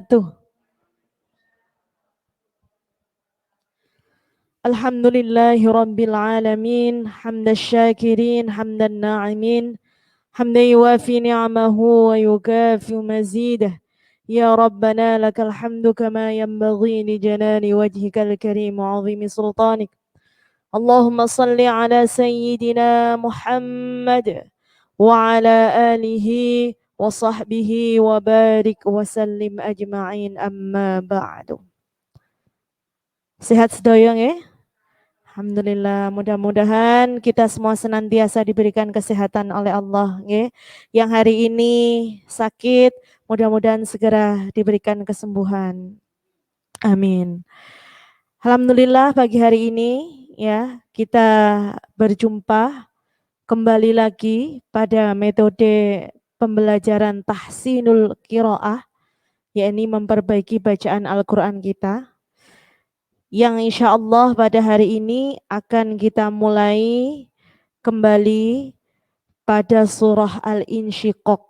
wabarakatuh. Alhamdulillahi rabbil alamin, hamdasy syakirin, hamdan na'imin, hamdan yuwafi ni'amahu wa yukafi mazidah. Ya Rabbana lakal hamdu kama yanbaghi li jalali wajhikal karim wa 'azimi sultanik. Allahumma salli ala sayyidina Muhammad wa ala alihi wa sahbihi wa barik wa sallim ajma'in, amma ba'du. Sehat sedoyo nggih? Alhamdulillah, mudah-mudahan kita semua senantiasa diberikan kesehatan oleh Allah, nggih. Yang hari ini sakit, mudah-mudahan segera diberikan kesembuhan. Amin. Alhamdulillah, pagi hari ini ya kita berjumpa kembali lagi pada metode pembelajaran tahsinul qiraah, yakni memperbaiki bacaan Al-Qur'an kita, yang insya Allah pada hari ini akan kita mulai kembali pada surah Al-Insyiqaq,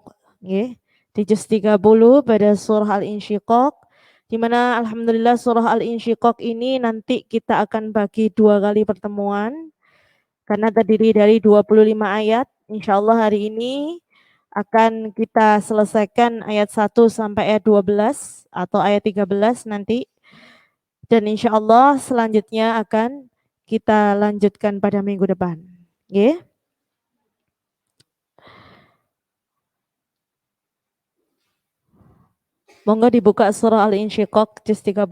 okay. Di juz 30 pada surah Al-Insyiqaq, di mana alhamdulillah surah Al-Insyiqaq ini nanti kita akan bagi 2 kali pertemuan karena terdiri dari 25 ayat. Insya Allah hari ini akan kita selesaikan ayat 1 sampai ayat 12 atau ayat 13 nanti. Dan insya Allah selanjutnya akan kita lanjutkan pada minggu depan. Okay. Monggo dibuka surah Al-Insyiqaq juz 30.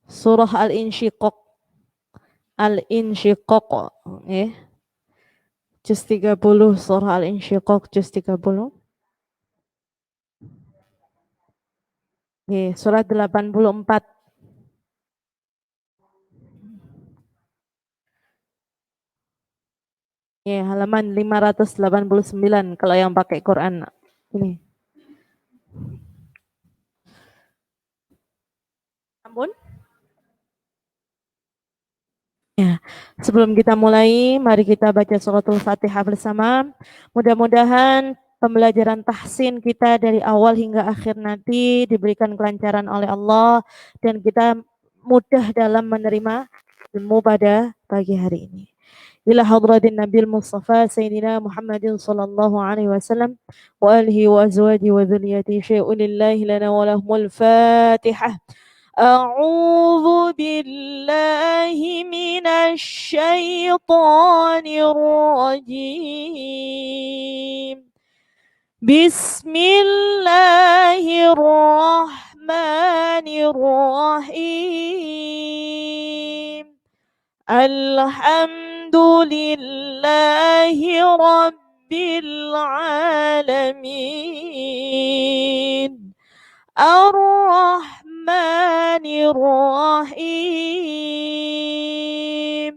Surah Al-Insyiqaq. Al-Insyiqaq. Okay. Juz 30 surah Al-Insyiqaq juz 30. Okay. Surat 84. Ya, halaman 589 kalau yang pakai Quran ini. Ampun. Ya, sebelum kita mulai, mari kita baca suratul Fatihah bersama. Mudah-mudahan pembelajaran tahsin kita dari awal hingga akhir nanti diberikan kelancaran oleh Allah dan kita mudah dalam menerima ilmu pada pagi hari ini. Ila hadratin Nabil Mustafa Sayyidina Muhammadin sallallahu alaihi wasallam wa alihi wa azwaji wa dhurriyyati syai'un lillahi lana wa lahumul Fatihah. A'udzu billahi minasy syaithanir rajim. Bismillahirrahmanirrahim. Alhamdulillahi Rabbil Alamin. Ar-Rahmanir-Rahim.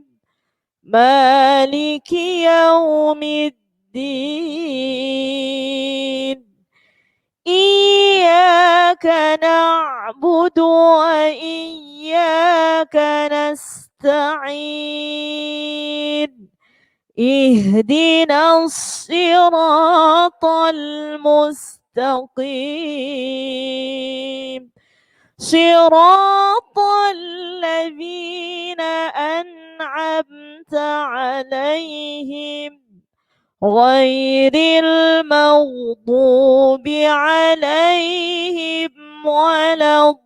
Maliki Yaumiddin. Iyyaka na'budu wa iyyaka nasta'in. Ihdinas siratal mustaqim. Siratal ladzina an'amta 'alaihim ghairil maghdubi 'alaihim waladdallin.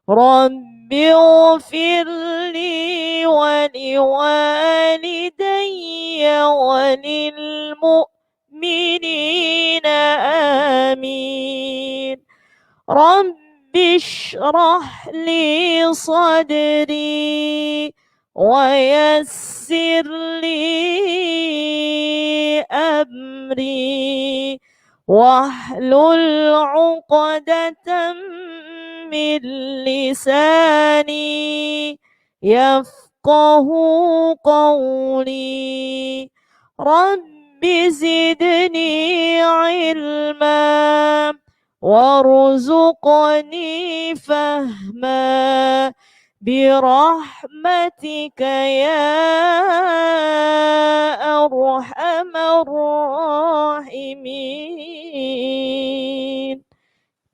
Rabbighfirli wa liwalidayya wa lil mu'minina amin. Rabbi shrah li sadri wa yassir li amri wahlul 'uqdatam min lisani yafqahu qawli. Rabbi zidni ilma warzuqni fahma birahmatika ya arhamar rahimin.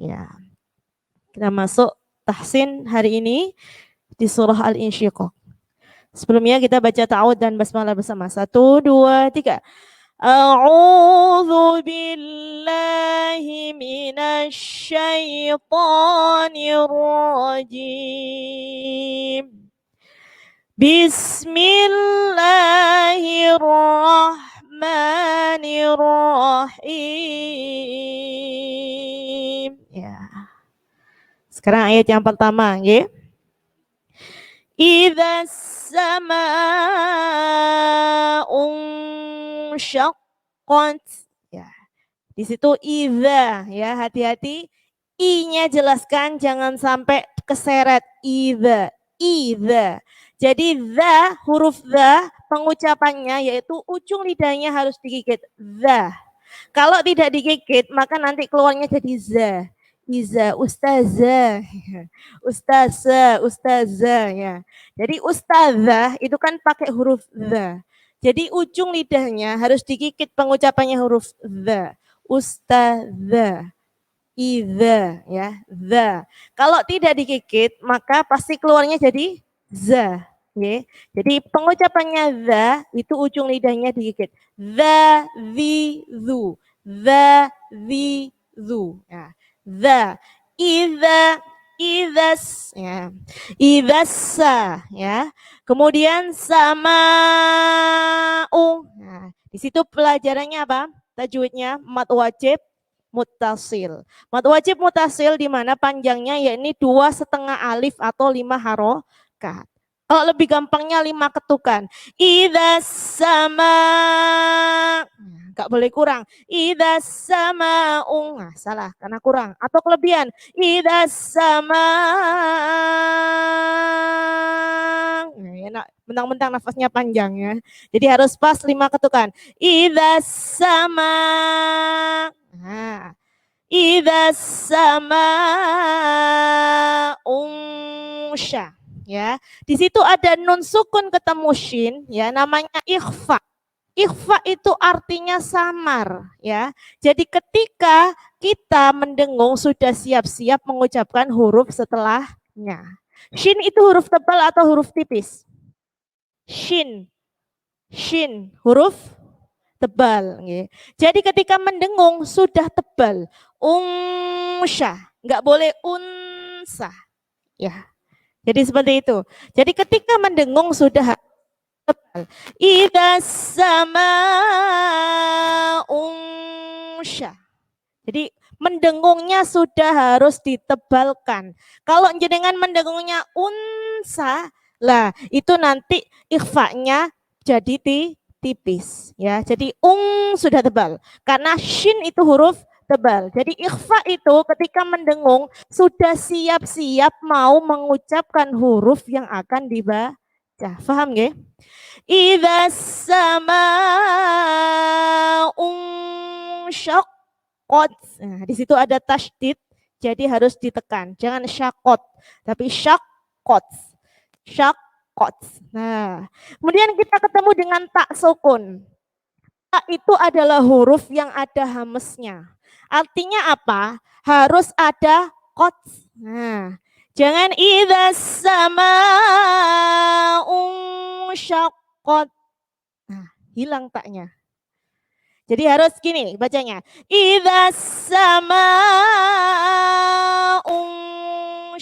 Ya, kita masuk tahsin hari ini di surah Al-Insyiqaq. Sebelumnya kita baca ta'awud dan basmalah bersama. 1, 2, 3. A'udzu billahi minasy syaithanir rajim. Bismillahirrahmanirrahim. Ya. Sekarang ayat yang pertama, nggih. Idza samaa'un syaqqat. Ya. Di situ idza, ya, hati-hati i-nya jelaskan jangan sampai keseret. Idza. Jadi za, huruf za pengucapannya yaitu ujung lidahnya harus digigit. Za. Kalau tidak digigit maka nanti keluarnya jadi za. Iza, ustazah, ustazah ya. Jadi ustazah itu kan pakai huruf za. Jadi ujung lidahnya harus digigit pengucapannya huruf za. Ustazah, iza ya, za. Kalau tidak digigit maka pasti keluarnya jadi za. Ya. Jadi pengucapannya za itu ujung lidahnya digigit. Za, zi, zu. Za, zi, zu. Ya. The, idas, ya, idasa, ya. Kemudian sama, nah, di situ pelajarannya apa? Tajwidnya mad wajib muttasil. Mad wajib muttasil di mana panjangnya yakni 2,5 alif atau 5 harokat. Kalau lebih gampangnya 5 ketukan. Idas sama, nggak boleh kurang. Idas sama nah, salah karena kurang atau kelebihan. Idas sama, nah, enak mentang-mentang nafasnya panjang ya. Jadi harus pas 5 ketukan. Idas sama, nah, idas sama unsya. Ya, di situ ada nun sukun ketemu shin, ya, namanya ikhfa. Ikhfa itu artinya samar, ya. Jadi ketika kita mendengung sudah siap-siap mengucapkan huruf setelahnya. Shin itu huruf tebal atau huruf tipis? Shin, huruf tebal. Ya. Jadi ketika mendengung sudah tebal, unsya, nggak boleh unsa, ya. Jadi seperti itu. Jadi ketika mendengung sudah tebal. Idza sama unsya. Jadi mendengungnya sudah harus ditebalkan. Kalau jenengan mendengungnya unsa, lah itu nanti ikhfa-nya jadi tipis ya. Jadi sudah tebal. Karena shin itu huruf tebal. Jadi ikhfa itu ketika mendengung sudah siap-siap mau mengucapkan huruf yang akan dibaca. Paham nggih? Idza samaa'un syaqqat. Nah, di situ ada tasydid, jadi harus ditekan. Jangan syaqqat, tapi syaqqat. Syaqqat. Nah, kemudian kita ketemu dengan tak sukun. Tak itu adalah huruf yang ada hamesnya. Artinya apa? Harus ada qat. Nah, jangan idza samaa'un syaqqat. Nah, hilang taknya. Jadi harus gini bacanya. Idza samaa'un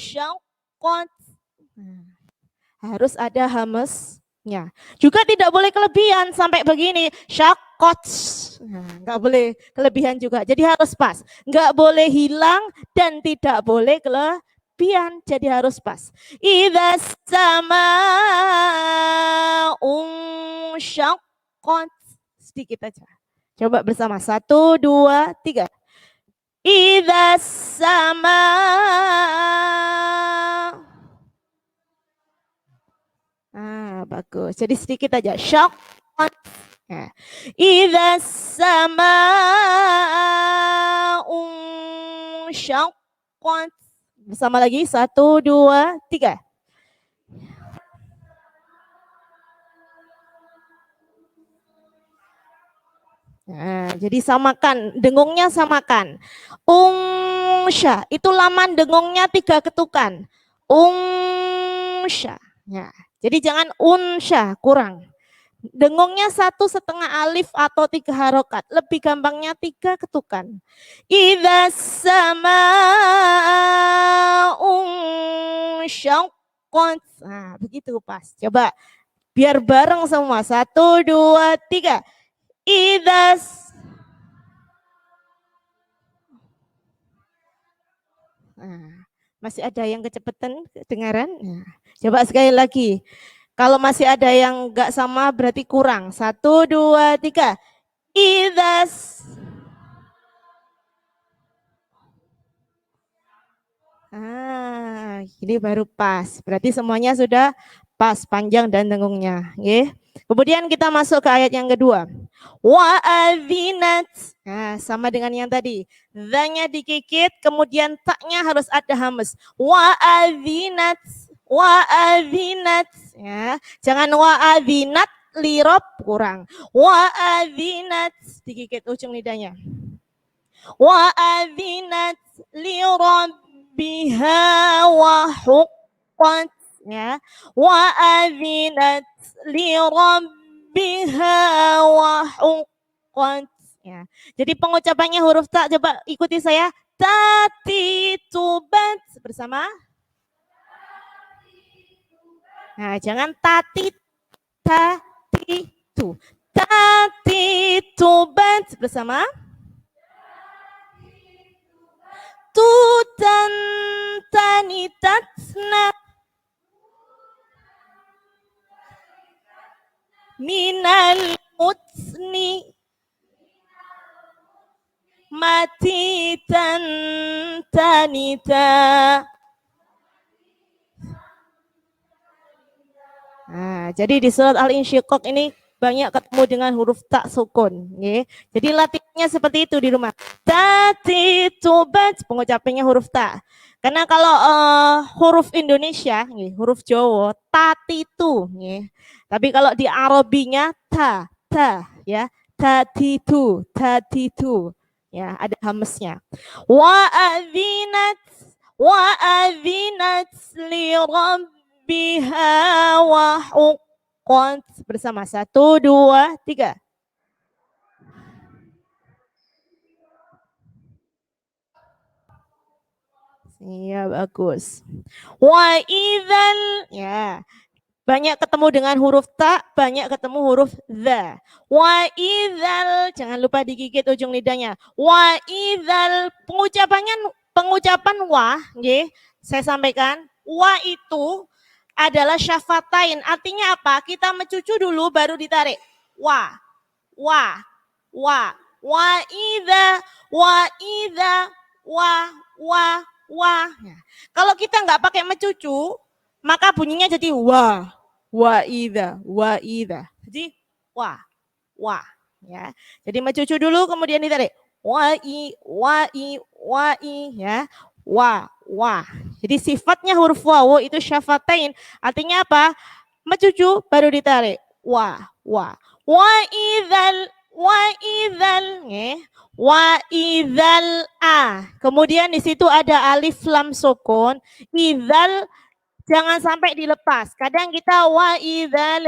syaqqat. Nah, harus ada hamesnya. Juga tidak boleh kelebihan sampai begini. Syaqqat. Nah, nggak boleh kelebihan juga. Jadi harus pas. Nggak boleh hilang dan tidak boleh kelebihan. Jadi harus pas. Idza samaa'un syaqqat. Sedikit aja. Coba bersama. 1, 2, 3. Idza sama. Bagus. Jadi sedikit aja. Syaqqat. Idza sama syaqqat. Bersama lagi, 1, 2, 3. Nah, jadi samakan, dengungnya samakan. Unsya, itu laman dengungnya 3 ketukan. Unsya. Ya, jadi jangan unsya, kurang. Dengungnya 1,5 alif atau 3 harokat. Lebih gampangnya 3 ketukan. Idza sama unsyaqqat. Nah, begitu pas. Coba biar bareng semua. 1, 2, 3. Idza. Nah, masih ada yang kecepatan kedengaran? Nah, coba sekali lagi. Kalau masih ada yang enggak sama berarti kurang. 1, 2, 3. Idas. Ini baru pas. Berarti semuanya sudah pas panjang dan dengungnya. Okay. Kemudian kita masuk ke ayat yang kedua. Wa'adhinat. Nah, sama dengan yang tadi. Zanya dikikit, kemudian taknya harus ada hamas. Wa'adhinat. Wa'adhinat. Ya, jangan wa'adhinat lirob kurang. Wa'adhinat dikikit ujung lidahnya. Wa'adhinat lirabbiha wa huqqat. Ya, wa'adhinat lirabbiha wa huqqat. Ya. Jadi pengucapannya huruf ta, coba ikuti saya. Tati tubat bersama. Nah, jangan tati tu. Tati tubat bersama. Tutan tanitatna minal mutni mati tanita. Nah, jadi di surat Al-Insyiqaq ini banyak ketemu dengan huruf tak sukun. Ya. Jadi latihannya seperti itu di rumah. Tati tubat, pengucapannya huruf tak. Karena kalau huruf Indonesia, huruf Jawa, tati tu. Tapi kalau di Arabinya ta, ya, tati tu. Ya, ada hamesnya. Wa'adhinat li rabbiha wa huqqat. Bersama 1, 2, 3. Iya, bagus. Wa idzal, ya. Banyak ketemu dengan huruf ta, banyak ketemu huruf za. Wa idzal, jangan lupa digigit ujung lidahnya. Wa idzal, pengucapan wa, nggih. Saya sampaikan, wa itu adalah syafatain. Artinya apa? Kita mencucu dulu baru ditarik. Wa. Wa idza, wa. Nah, kalau kita nggak pakai mencucu, maka bunyinya jadi wa idza. Jadi wa. Ya. Jadi mencucu dulu kemudian ditarik. Wa i ya. Wa. Jadi sifatnya huruf wawu itu syafatain. Artinya apa? Mencucu baru ditarik. Wa. Wa idzal a. Kemudian di situ ada alif lam sukun. Idzal jangan sampai dilepas. Kadang kita wa idzal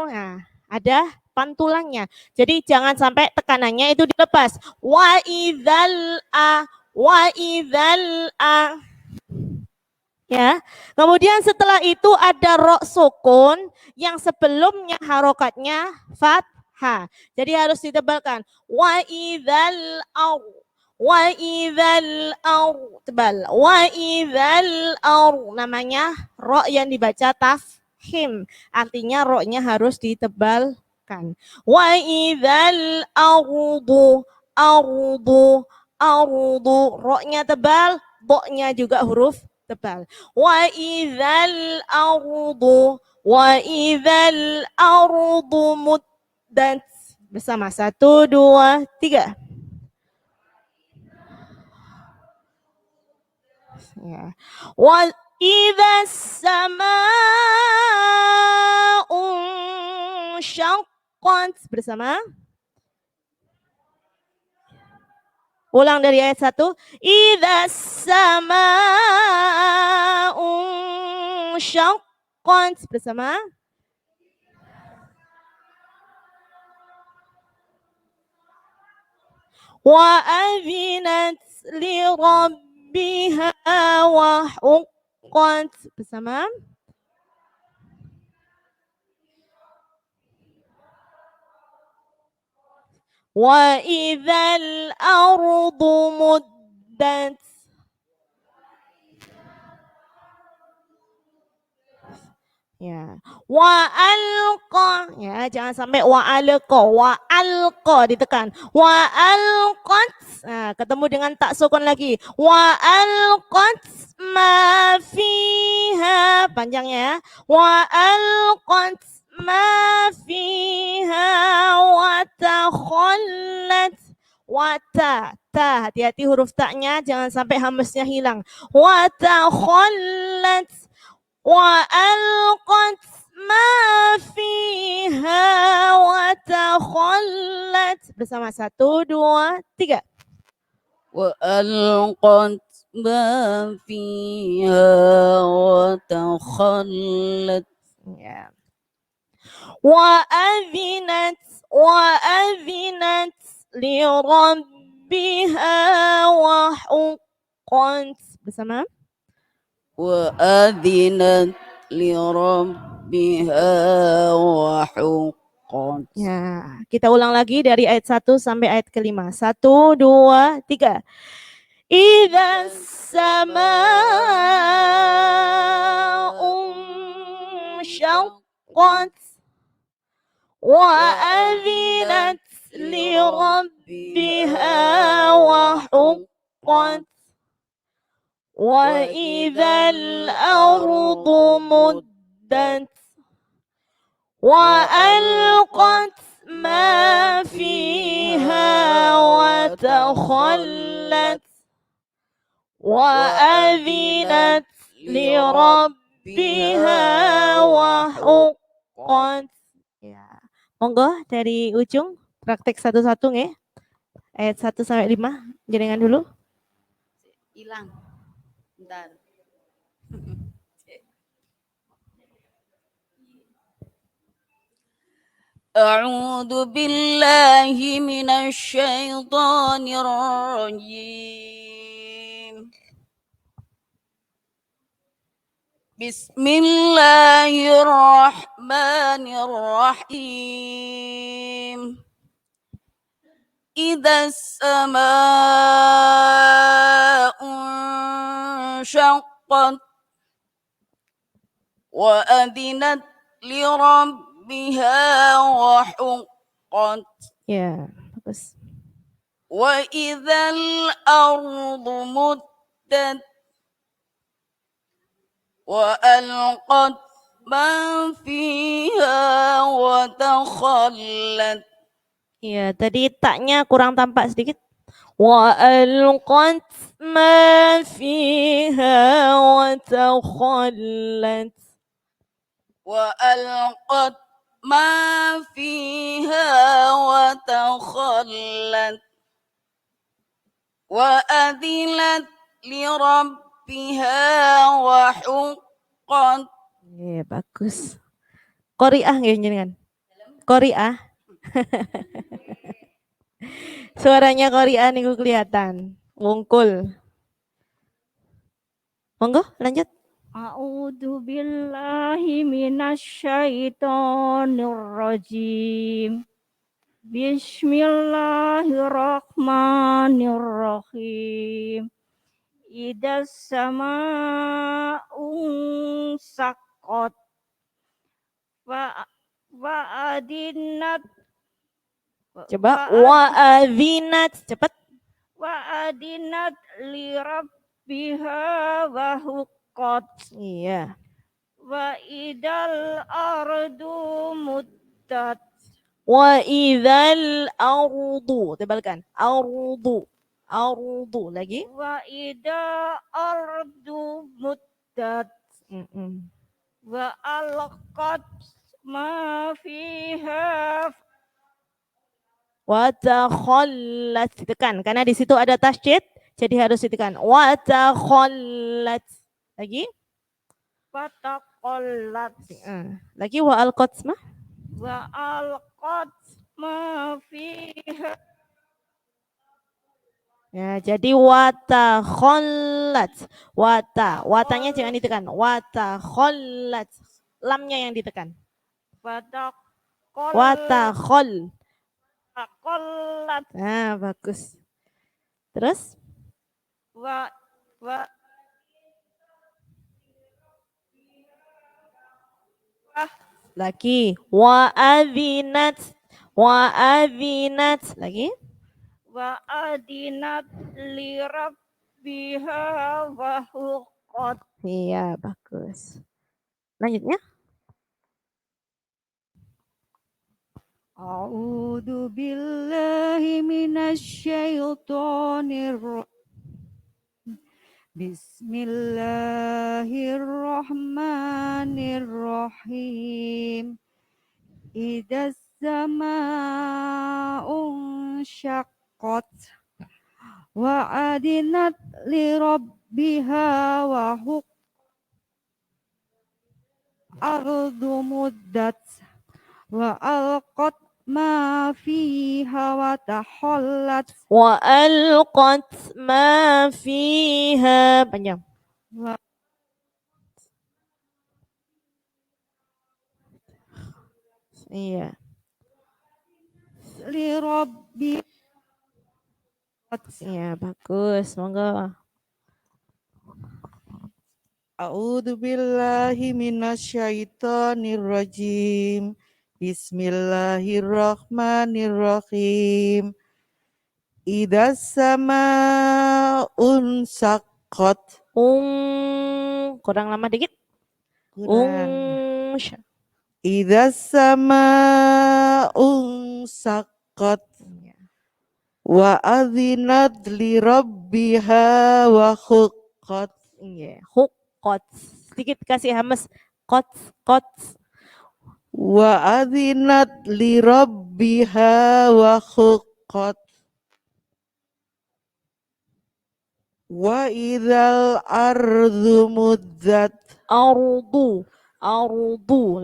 nah, ada pantulannya. Jadi jangan sampai tekanannya itu dilepas. Wa idzal a. Ya. Kemudian setelah itu ada ro sukun yang sebelumnya harokatnya fathah. Jadi harus ditebalkan. Wa idzal tebal. Wa idzal namanya ro yang dibaca tafhim. Artinya ro-nya harus ditebalkan. Wa idzal ardu ro-nya tebal, bo-nya juga huruf tebal. Wa idzal ardu muddat. Bersama 1, 2, 3. Ya. Wa idza samaa'u syaqqat. Bersama. Ulang dari ayat 1. Idza samaa'u syaqqat. Bersama. Wa adzinat li rabbiha wa huqqat. Bersama. Wa idzal ardu muddat. Ya. Wa alqa, ya, jangan sampai wa alqa, wa alqa ditekan. Wa alqat, nah, ketemu dengan tak sukun lagi. Wa alqat ma fiha, panjangnya ya. Wa alqat ma fiha wa takhallat. Wata, ta, hati-hati huruf taknya jangan sampai hambasnya hilang. Wa takhallat wa alqat ma fiha wa takhallat. Bersama 1, 2, 3. Wa alqat ma fiha wa takhallat. Ya. Wa adzinat li rabbiha wa huqqat. Bersama. Wa adzinat li rabbiha wa huqqat. Ya, kita ulang lagi dari ayat 1 sampai ayat ke-5. 1, 2, 3. Idza samaa'u syaqqat wa adzinat li rabbiha wa huqqat wa idzal ardu muddat wa alqat ma fiha wa takhallat wa adzinat li rabbiha wa huqqat. Ya. Monggo dari ujung praktek satu-satu nggih. Ayat 1 sampai 5 jenengan dulu. Hilang. Bentar. A'udzu billahi minasy syaithanir rajim. Bismillahirrahmanirrahim. Idza samaa'u syaqqat wa adzinat li rabbiha wa huqqat. Ya, bagus. Wa idzal ardu muddat wa alqat ma fiha wa takhallat. Ya, tadi taknya kurang tampak sedikit. Wa alqat ma fiha wa takhallat. Wa alqat ma fiha wa takhallat. Wa adzinat li rabbiha wa huqqat. Ya, bagus. Qori'ah nggih jenengan? Qori'ah. Suaranya Qori'ah niku kelihatan. Wungkul. Monggo lanjut. A'udzu billahi minasyaitonir rajim. Bismillahirrahmanirrahim. Idas sama'u saqqat wa adinat. Coba wa adzinat cepat. Wa adinat li rabbiha wa huqqat. Iya. Wa idal ardu muddat. Wa idzal ardu, tebalkan. Ardu. Ardu lagi. Wa idal ardu muddat Mm-mm. wa alqat ma fiha Wa takhallat. Ditekan karena di situ ada tasydid, jadi harus ditekan. Wa takhallat. Lagi? fataqallat Lagi wa alqat ma? wa alqat ma fiha Ya, jadi wata khollat. Watanya jangan ditekan. Wata khollat. Lamnya yang ditekan. Wata khol. fataqallat Nah, bagus. Terus? wa wa Lagi. Wa'adhinat. Wa'adhinat. Lagi. wa adinat li rabbiha wa huqqat. Iya, bagus. Lanjutnya. A'udzu billahi minasyaitonir Bismillahirrahmanirrahim. Idzas sama'u syaqqat wa adinat li rabbiha wa ardu muddat wa alqat ma fiha wa tahallat Wa'alqat ma fiha. Panjang. wa Iya. li rabbi. Iya, bagus. Monggo. A'udzu billahi minasyaitonir rajim. Bismillahirrahmanirrahim. Idzas sama'un saqqat. Kurang lama dikit. Kurang. Idzas sama'un saqqat. Wa adzinat li rabbiha wa huqqat. Iya, huqqat. Sedikit kasih hamas. Qat. Wa adzinat li rabbiha wa huqqat. Wa idzal ardu muddat. Ardu.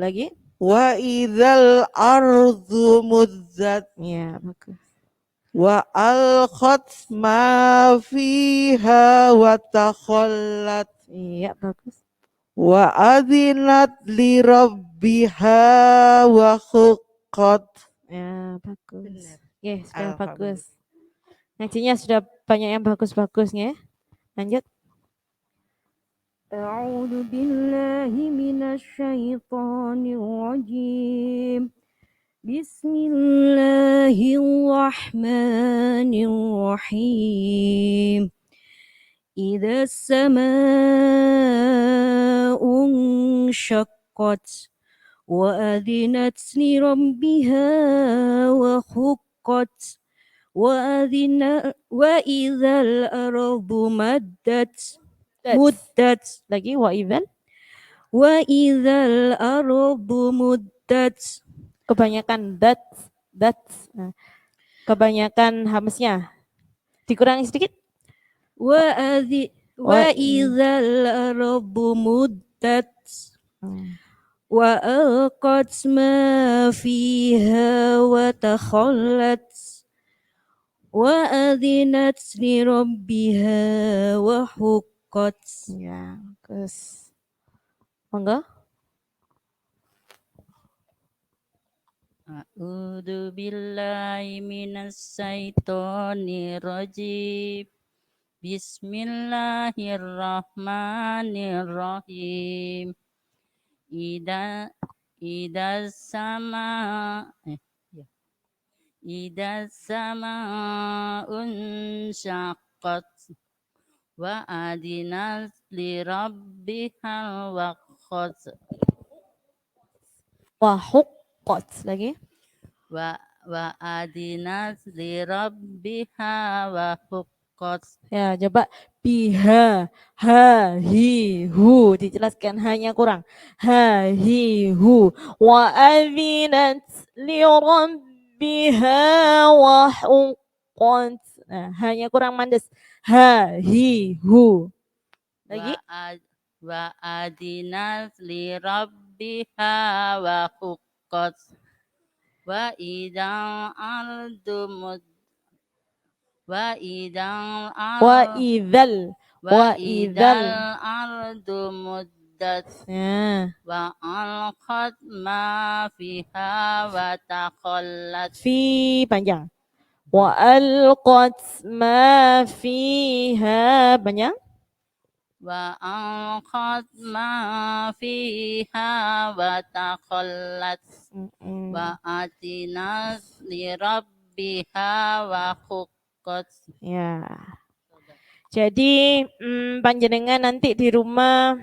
Lagi. Wa idzal ardu muddat. Iya, bagus. Wa alqat ma fiha wa takhallat. Iya, bagus. Wa adzinat li rabbiha wa huqqat. Ya, bagus. Benar. Ya, sudah Alhamdulillah. bagus. Ngajinya sudah banyak yang bagus-bagusnya. Lanjut. A'udzu billahi minasyaitonir rajim. Bismillahirrahmanirrahim. Idzas sama'u syaqqat wa adzinat li rabbiha wa huqqat wa idzal ardu muddat Lagi wa idzal. wa idzal ardu muddat. Kebanyakan that. Nah, kebanyakan hamsnya. Dikurangi sedikit. Wa idzal ardu muddat wa alqat ma fiha wa takhallat wa adzinat li rabbiha wa huqqat. Ya, bagus. Monggo. A'udzu billahi minasyaitonir rajim. Bismillahirrahmanirrahim. Idzas sama'un syaqqat wa adinat li rabbihal waqqat. Wa huqqat. Lagi. Wa adinat li rabbiha wa huqqat. Ya, coba biha, ha, hi, hu. Dijelaskan hanya kurang. Ha, hi, hu. Wa adzinat li rabbiha wa huqqat. Nah, hanya kurang mandes. Ha, hi, hu. Lagi? Wa adinat li rabbiha wa huqqat wa idal ardu wa idal Wa idzal. Wa idzal. ardu muddat Ya. wa alqat ma fiha wa taqallat Fi panjang. Wa alqat ma fiha panjang. wa alqat ma fiha wa taqallat wa atinat li rabbiha wa huqqat. Ya. Jadi panjenengan nanti di rumah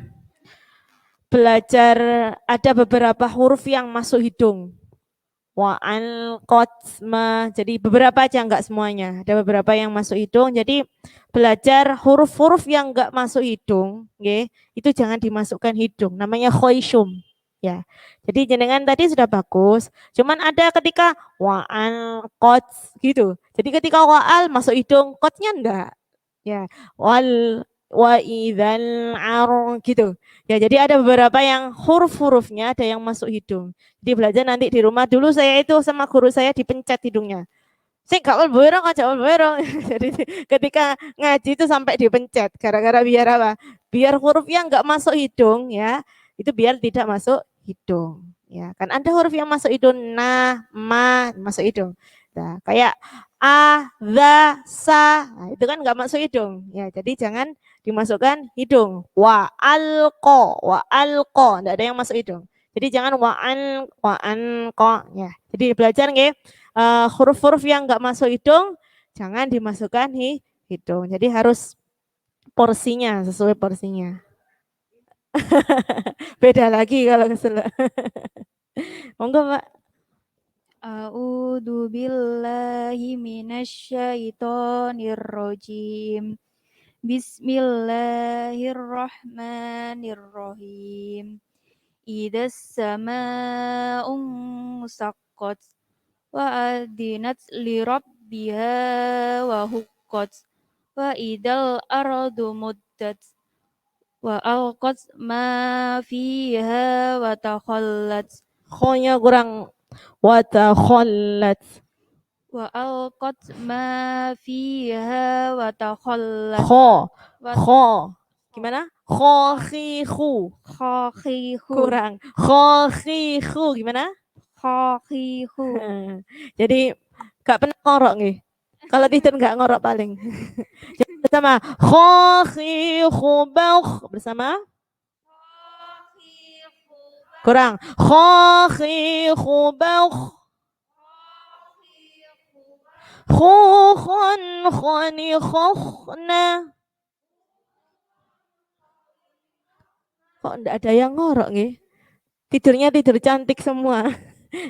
belajar ada beberapa huruf yang masuk hidung. Wa'al qatma. Jadi beberapa aja enggak semuanya. Ada beberapa yang masuk hidung. Jadi belajar huruf-huruf yang enggak masuk hidung, okay, itu jangan dimasukkan hidung. Namanya khoisyum. Ya. Jadi jenengan tadi sudah bagus. Cuman ada ketika wa'al qats gitu. Jadi ketika wa'al masuk hidung, qatnya enggak. Ya. Wa idzal gitu. Ya, jadi ada beberapa yang huruf-hurufnya ada yang masuk hidung. Jadi belajar nanti di rumah. Dulu saya itu sama guru saya dipencet hidungnya. Saya enggak berong, aja berong. Jadi ketika ngaji itu sampai dipencet. Gara-gara biar apa? Biar huruf yang enggak masuk hidung ya, itu biar tidak masuk hidung. Ya, kan ada huruf yang masuk hidung, na, ma, masuk hidung. Nah, kayak a, za, sa, nah, itu kan enggak masuk hidung. Ya, jadi jangan dimasukkan hidung. Wa alqo, enggak ada yang masuk hidung. Jadi jangan wa ko, ya. Jadi belajar nggih huruf-huruf yang enggak masuk hidung jangan dimasukkan hidung. Jadi harus porsinya, sesuai porsinya. Beda lagi kalau kesel. Monggo, Mbak. A'udzu billahi minasyaitonir rajim. Bismillahirrahmanirrahim. Idas sama'un saqqat wa adinat li rabbiha wa huqqat wa idal ardu muddat wa alqat ma fiha wa takhallat. Khonya kurang wa takhallat. Wa alqat ma fiha wa takhallat. Kho. Gimana? Khokhihu. Kurang. Khokhihu gimana? Khokhihu. Jadi gak pernah ngorok nih. Kalau tidur gak ngorok paling. Jadi bersama khokhihu bauh bersama. Kurang. Khokhihu bauh. Khukhon khoni khokhna. Kok enggak ada yang ngorok nih? Tidurnya tidur cantik semua.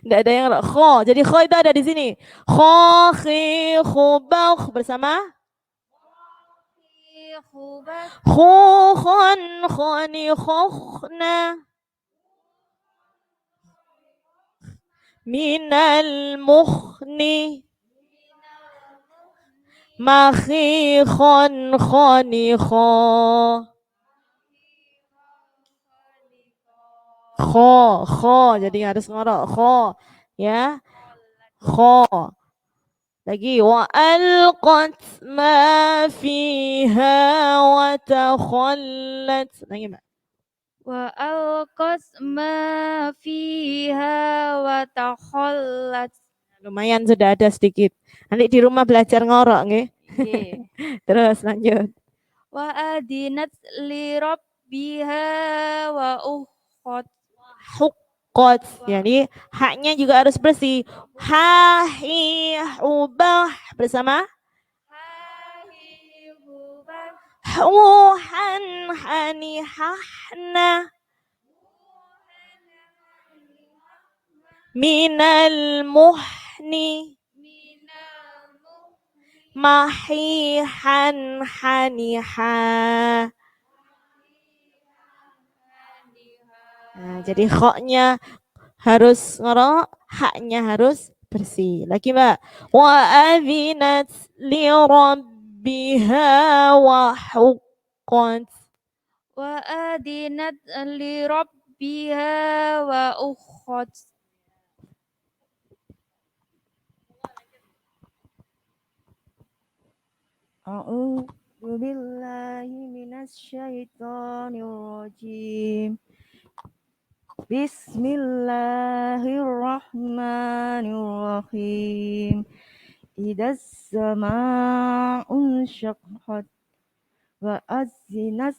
Enggak ada yang ngorok. Kho. Jadi kho itu ada di sini. Kho, khi, khu, bauh bersama. Khu, khon, khoni, khokhna. Minal mukhni. Makhi, khon, khoni, kho. Kho, jadi harus ngorok kho, ya, kho. Lagi wa alqat ma fiha wa takhallat. Lagi Mbak. Wa alqat ma fiha wa takhallat. Lumayan sudah ada sedikit. Nanti di rumah belajar ngorok nggih. Terus lanjut. Wa adinat li rabbiha wa ukhot. Huqqat. Jadi haknya juga harus bersih. Ha, hi, ubah bersama. Hu, han, hani, hahna. Minal muhni. mahihan haniha. Nah, jadi khoknya harus ngorok, haknya harus bersih. Lagi Mbak. Wa adzinat li rabbiha wa huqqat. Wa adinat li rabbiha wa ukhot. A'udzu billahi minasyaitonir rajim. Bismillahirrahmanirrahim. Idas sama'un syaqqat wa azinat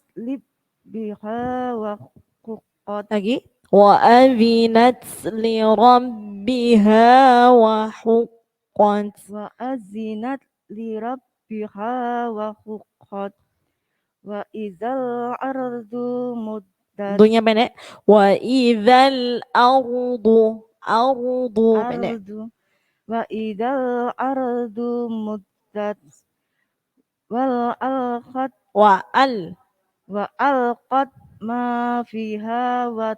biha wa huqqat. Lagi. Wa adzinat li rabbiha wa huqqat. Wa azinat li rabbiha wa huqqat. Wa idzal ardu muddat. Dunya pendek. Wa idzal ardu pendek. Wa idzal ardu muddat. Wal alqat Wa al. ma fiha wa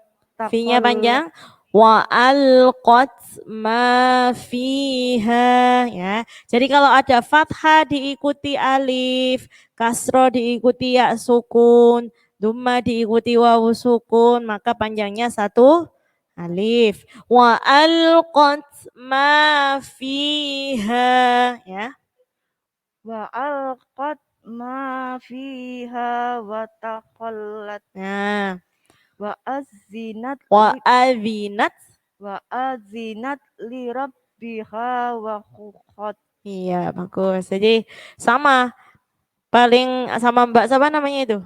Fi-nya taqallat. panjang. Wa alqat ma fiha, ya. Jadi kalau ada fathah diikuti alif, kasroh diikuti ya sukun, dhamma diikuti wawu sukun, maka panjangnya satu alif. Wa alqat ma fiha, ya. Wa alqat ma fiha wa taqallat. Nah, Wa azinat wa adzinat. wa azinat li rabbiha wa huqqat. Iya, bagus. Jadi sama, paling sama Mbak siapa namanya itu?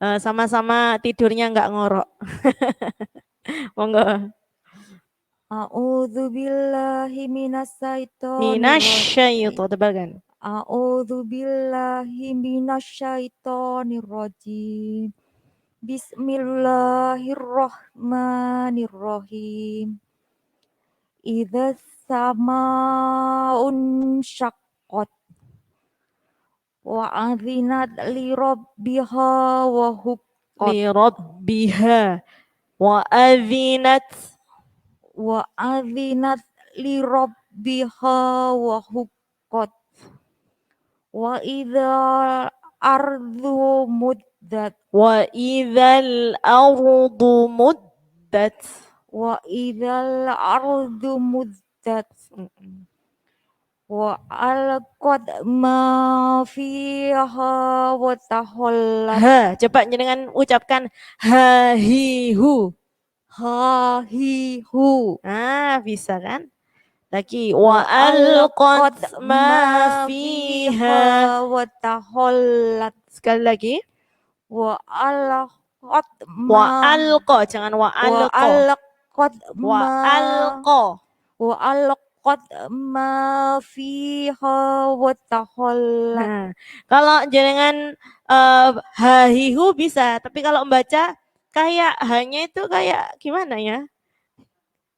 Sama-sama tidurnya nggak ngorok. Monggo. A'udzu billahi Minasyaitonir tebalkan. A'udzu billahi minasyaitonir rajim. Bismillahirrahmanirrahim. Idza sama'un syaqqat wa adzinat li rabbiha wa huqqat. Li rabbiha wa adzinat. Wa adzinat li rabbiha wa huqqat. Wa idza ardu muddat. Wa idzal ardu muddat. Wa idzal ardu muddat. Wa alqat ma fiha wa tahallat. Ha, coba dengan ucapkan ha hi hu. Ha hi hu. Ah, bisa kan? Lagi wa alqat ma fiha wa tahallat. Sekali lagi. Wa alqat Wa alqa, jangan wa alqa. Wa alqa. Wa alqat ma fiha wa tahallat. Nah, kalau jenengan hahihu bisa, tapi kalau membaca kayak hanya itu kayak gimana ya?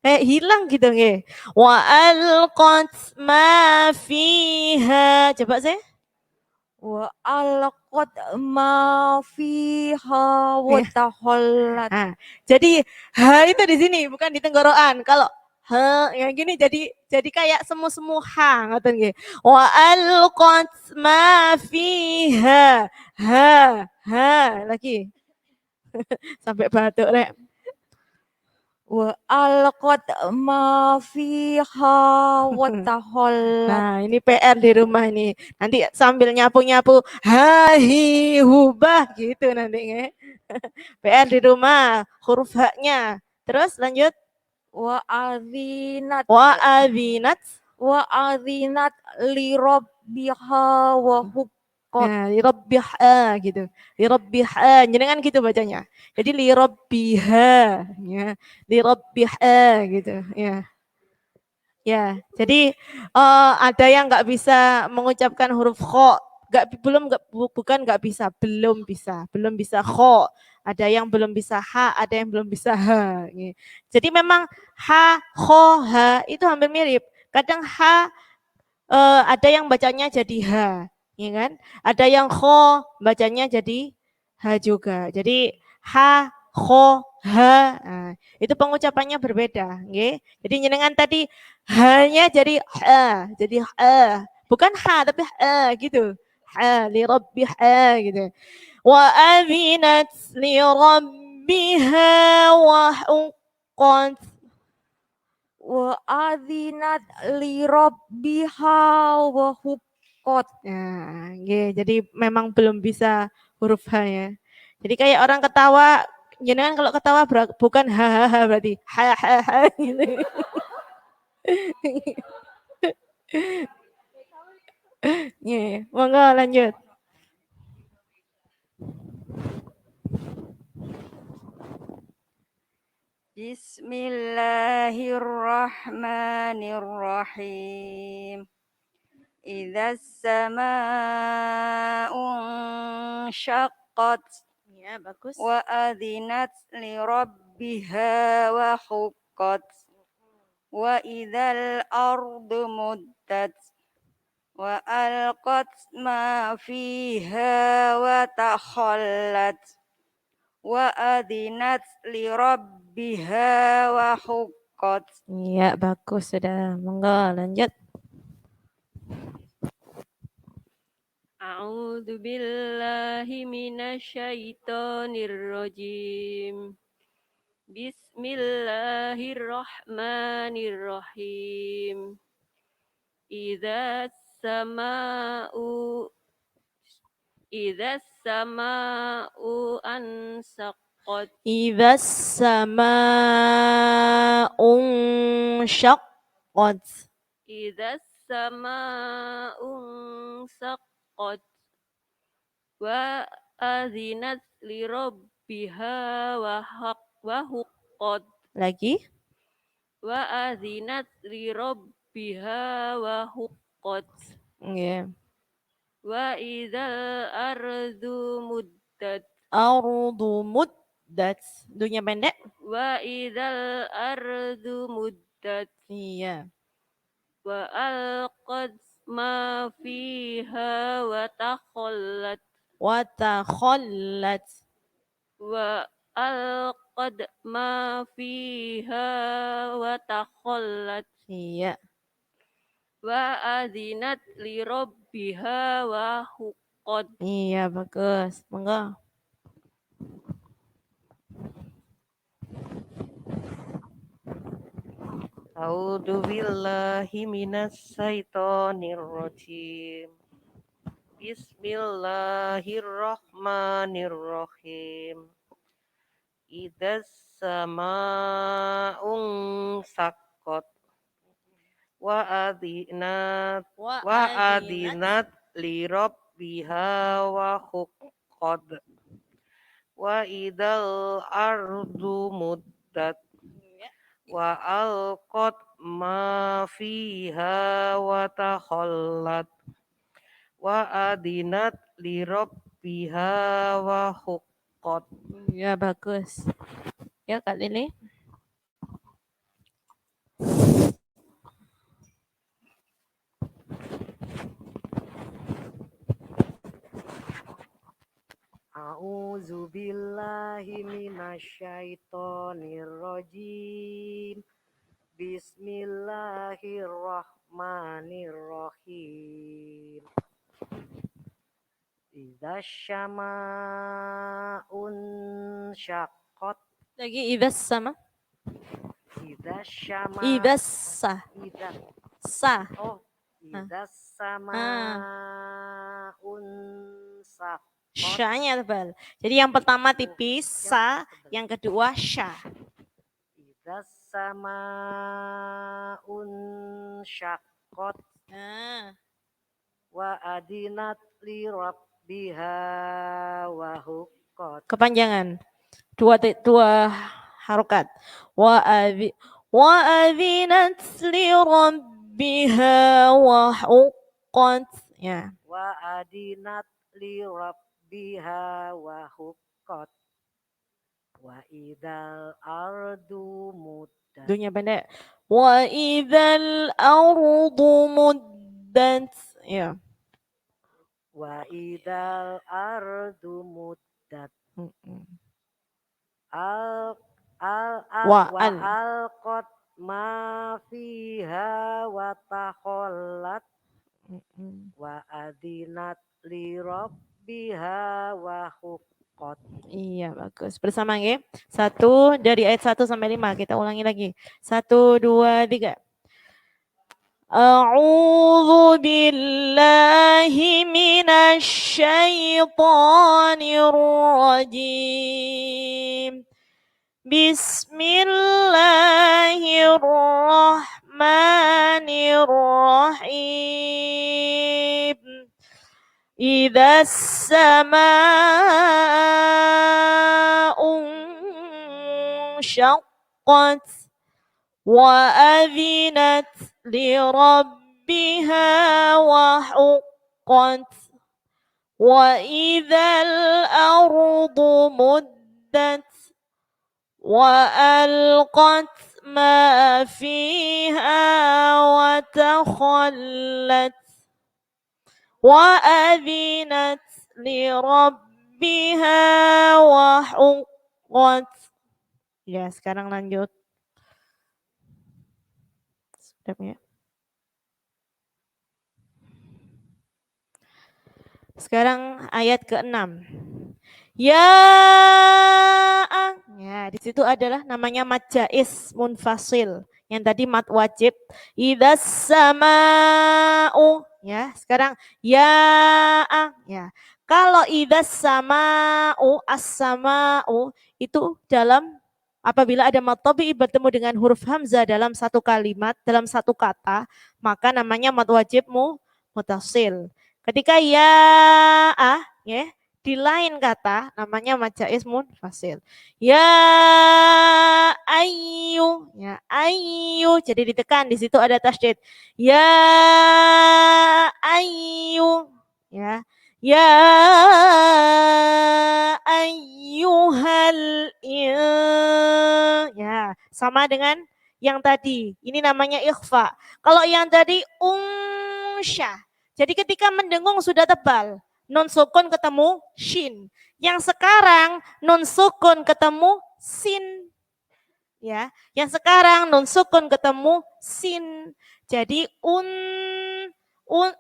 Kayak hilang gitu nggih. Wa alqat ma fiha. Coba saya. Wa alqat ma fiha wa tahallat. Nah, jadi ha itu di sini bukan di tenggorokan. Kalau ha yang gini jadi kayak semu-semu ha ngoten nggih. Wa alqat ma fiha. Ha lagi. Sampai batuk rek. Wa alqat ma fiha wa tahallat. Nah, ini PR di rumah ini. Nanti sambil nyapu-nyapu hahi hubah gitu nanti nge. PR di rumah, huruf haknya. Terus lanjut. Wa adzinat. Wa adzinat. Wa adzinat li rabbiha wa huqqat. Nah, li rabbiha gitu. Li rabbiha, jenengan gitu bacanya. Jadi li rabbiha, ya. Li rabbiha gitu, ya. Ya, jadi ada yang nggak bisa mengucapkan huruf kho, bukan nggak bisa, belum bisa kho. Ada yang belum bisa ha, ada yang belum bisa ha. Jadi memang ha, kho, ha itu hampir mirip. Kadang ha ada yang bacanya jadi ha, ya kan? Ada yang kho bacanya jadi ha juga. Jadi ha, kho, ha. Nah, itu pengucapannya berbeda, nggih. Jadi jenengan tadi hanya jadi ha, jadi ha. Bukan ha tapi ha gitu. Ha li rabbiha gitu. Wa adzinat li rabbiha wa huqqat. Wa adzinat li rabbiha wa huqqat. Nah, nggih, jadi memang belum bisa huruf H ya. Jadi kayak orang ketawa, jenengan kalau ketawa bukan hahaha berarti ha gitu. Nggih, monggo lanjut. Bismillahirrahmanirrahim. Idza sama'u syaqqat Ya, bagus. wa adzinat li rabbiha wa huqqat wa idzal ardu muddat wa alqat ma fiha wa takhallat wa adzinat li rabbiha wa huqqat. Iya, bagus sudah. Monggo lanjut. A'udzu billahi minasyaitonir rajim. Bismillahirrahmanirrahim. Idza sama'u ansaqqat. Idza sama'un syaqqat. Idza sama'u saqqat. Wa azinat li rabbiha wa huqqat. Lagi? Wa azinat li rabbiha wa huqqat. Iya. Wa idzal ardu muddat. Ardu muddat. Dunya pendek? Wa idzal ardu muddat. Iya. Wa alqad ma fiha wa takhallat. Wa takhallat. Wa alqad ma fiha wa takhallat. Iya. Wa azinat li rabbiha wa huqqat. Iya, bagus. Monggo. A'udzu billahi minasyaitonir rajim. Bismillahirrahmanirrahim. Idzas sama'un saqqat wa adzinat li rabbiha wa huqqat wa idzal ardu muddat wa alqat ma fiha wa takhallat wa adinat li rabbiha wa huqqat. Ya, bagus. Ya, Kak Lili. A'udzu billahi minasyaitonir rajim. Bismillahirrahmanirrahim. Idza syama'un syaqqat. Lagi idas sama? Idza syama. Idas sa. Idza. Sa. Oh, idza sama'un syaqqat. Sya-nya tebal. Jadi yang pertama tipis, sa, yang kedua sya. Idza sama'un syaqqat. Wa adinat li rabbiha wa huqqat. Kepanjangan. Dua harokat. Wa adzinat li rabbiha wa huqqat. Ya. Wa adinat li rabbiha wa huqqat. Wa idzal ardu muddat. Dunia pendek. Wa idzal ardu muddat. muddat. Ya. Wa idal ardu muddat. Al Wa wa al. alqat ma fiha wa takhallat wa adinat li rabbiha wa huqqat. Iya, bagus. Bersama nggih. 1 dari ayat 1 sampai 5 kita ulangi lagi. 1 2 3. أعوذ بالله من الشيطان الرجيم بسم الله الرحمن الرحيم إذا السماء انشقت وأذنت لربها وحقت وإذا الأرض مدت وألقت ما فيها وتخلت وأذنت لربها وحقت. Ya, sekarang lanjut. Ya. Sekarang ayat ke-6. Ya, di situ adalah namanya mad jaiz munfasil. Yang tadi mad wajib. Idzas sama'u. Ya, sekarang ya. Kalau idzas sama'u, as-sama'u itu dalam apabila ada mad tabi'i bertemu dengan huruf hamzah dalam satu kalimat, dalam satu kata, maka namanya mad wajib mutasil. Ketika ya, di lain kata namanya mad jaiz munfasil. Ya ayyu, jadi ditekan, di situ ada tasydid. Ya ayyu, ya ayyuhal ya, sama dengan yang tadi. Ini namanya ikhfa. Kalau yang tadi unsya. Jadi ketika mendengung sudah tebal, nun sukun ketemu shin. Yang sekarang nun sukun ketemu sin. Ya, yang sekarang nun sukun ketemu sin. Jadi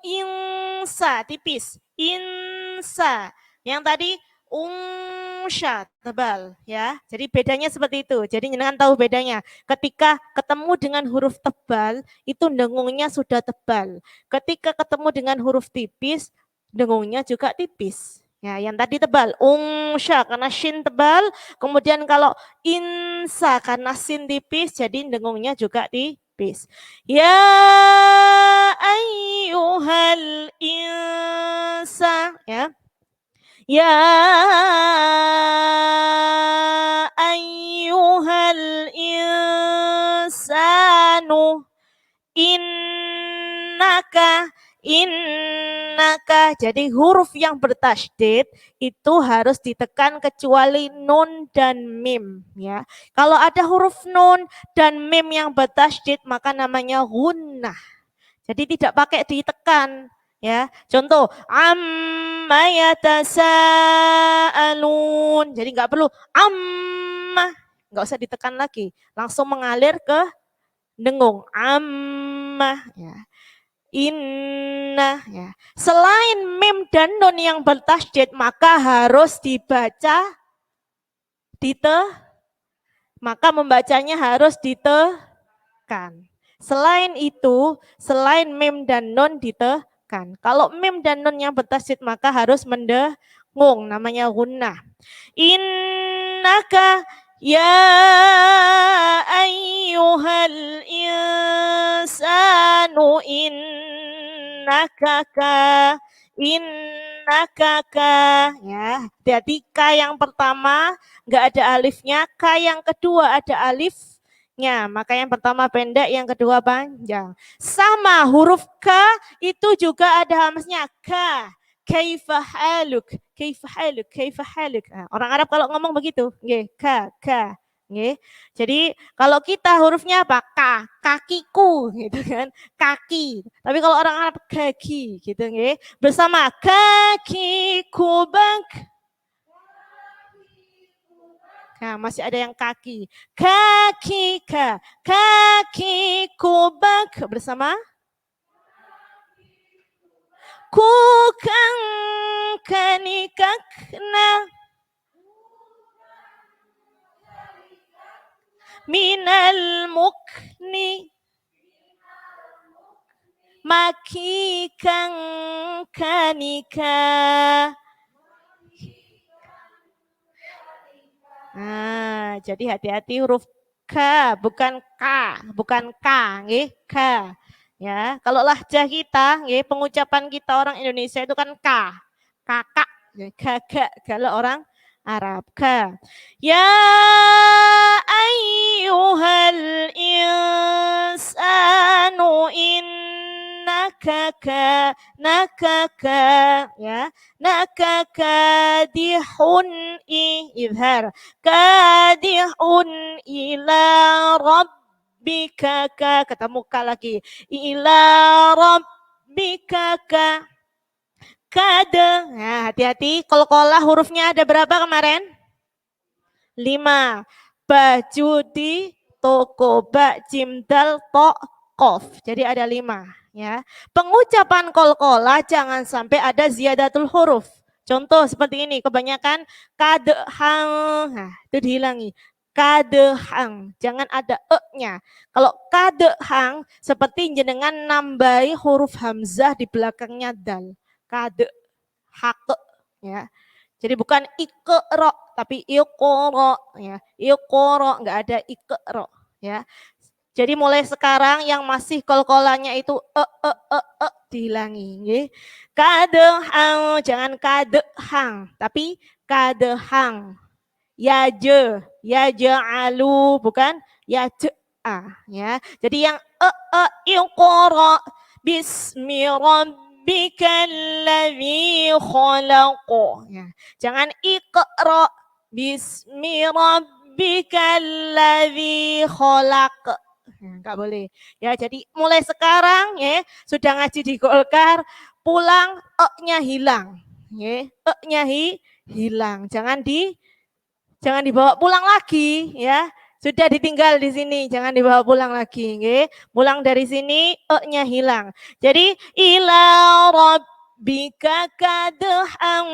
insa tipis, insa. Yang tadi unsya tebal, ya. Jadi bedanya seperti itu. Jadi jangan tahu bedanya. Ketika ketemu dengan huruf tebal, itu dengungnya sudah tebal. Ketika ketemu dengan huruf tipis, dengungnya juga tipis. Ya, yang tadi tebal, unsya karena shin tebal, kemudian kalau insa karena sin tipis, jadi dengungnya juga tipis. Ya ayyuhal insa, ya. Ya ayyuhal insanu innaka. Jadi huruf yang bertasydid itu harus ditekan kecuali nun dan mim, ya. Kalau ada huruf nun dan mim yang bertasydid maka namanya gunnah. Jadi tidak pakai ditekan, ya. Contoh amma yatasaalun. Jadi enggak perlu amma, enggak usah ditekan lagi, langsung mengalir ke dengung. Amma, ya. Inna, ya. Selain mim dan nun yang bertasydid maka harus dibaca maka membacanya harus ditekan. Selain itu, selain mim dan nun ditekan. Kalau mim dan nun yang bertasydid maka harus mendengung, namanya gunnah. Innaka ya ayyuhal insanu innaka ya. Jadi K yang pertama enggak ada alifnya, K yang kedua ada alifnya. Maka yang pertama pendek, yang kedua panjang. Sama huruf K itu juga ada hamzahnya, K. Kaifa haluk. Nah, orang Arab kalau ngomong begitu, K. Nggih. Jadi kalau kita hurufnya apa? Ka, kakiku gitu kan. Kaki. Tapi kalau orang Arab kaki gitu nggih. Bersama kakiku bang. Nah, masih ada yang kaki. Kaki ka, kakiku bang bersama ku kang kanikakna minal mukni maki kang kanika. Nah, jadi hati-hati huruf K, bukan K, bukan K, nggih, K. Ya, kalau lahjah kita, nggih, pengucapan kita orang Indonesia itu kan K, kakak, gagak, kalau orang Arab K. Ya ayyuhal insanu innaka ya nakakadihun izhar kadihun ila rabbika ketemu ka lagi ila rabbika kade. Nah, hati-hati qalqalah hurufnya ada berapa kemarin? 5. Baju di toko ba jim dal to kof. Jadi ada 5 ya. Pengucapan qalqalah jangan sampai ada ziyadatul huruf. Contoh seperti ini, kebanyakan kadehang, nah itu dihilangi. Kadehang, jangan ada e-nya. Kalau kadehang seperti jenengan nambahi huruf hamzah di belakangnya dal. Kade, hake, ya. Jadi bukan ikro, tapi ikoro, ya. Ikoro, enggak ada ikro, ya. Jadi mulai sekarang yang masih qalqalahnya itu dihilangi, nggih. Kadehang, jangan kadehang, tapi kadehang. Yaj'alu, bukan yaj'a, ya. Jadi yang iqra bismi rabbikal ladzi khalaq. Ya. Jangan iqra bismi rabbikal ladzi khalaq. Enggak boleh. Ya, jadi mulai sekarang ya sudah ngaji di Golkar, pulang e-nya hilang. Ya, e-nya hilang. Jangan dibawa pulang lagi ya. Sudah ditinggal di sini, jangan dibawa pulang lagi, nggih. Pulang dari sini e-nya hilang. Jadi ila rabbika kadhang.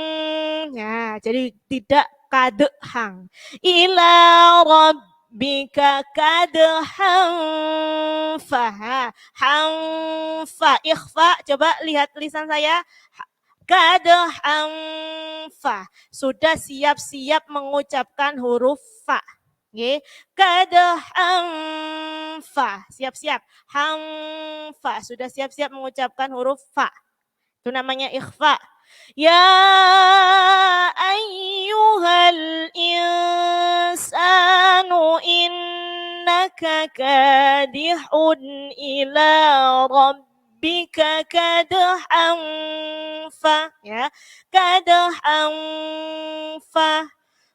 Ya, jadi tidak kadhang. Ila rabbika kadhang fa. Fa ikhfa, coba lihat tulisan saya. Kadhang fa. Sudah siap-siap mengucapkan huruf fa. Nggih. Kadhang fa. Siap-siap. Hang fa. Sudah siap-siap mengucapkan huruf fa. Itu namanya ikhfa. Ya ayyuhal insanu innaka kadihun ila rabbika kadhang fa, ya. Kadhang fa.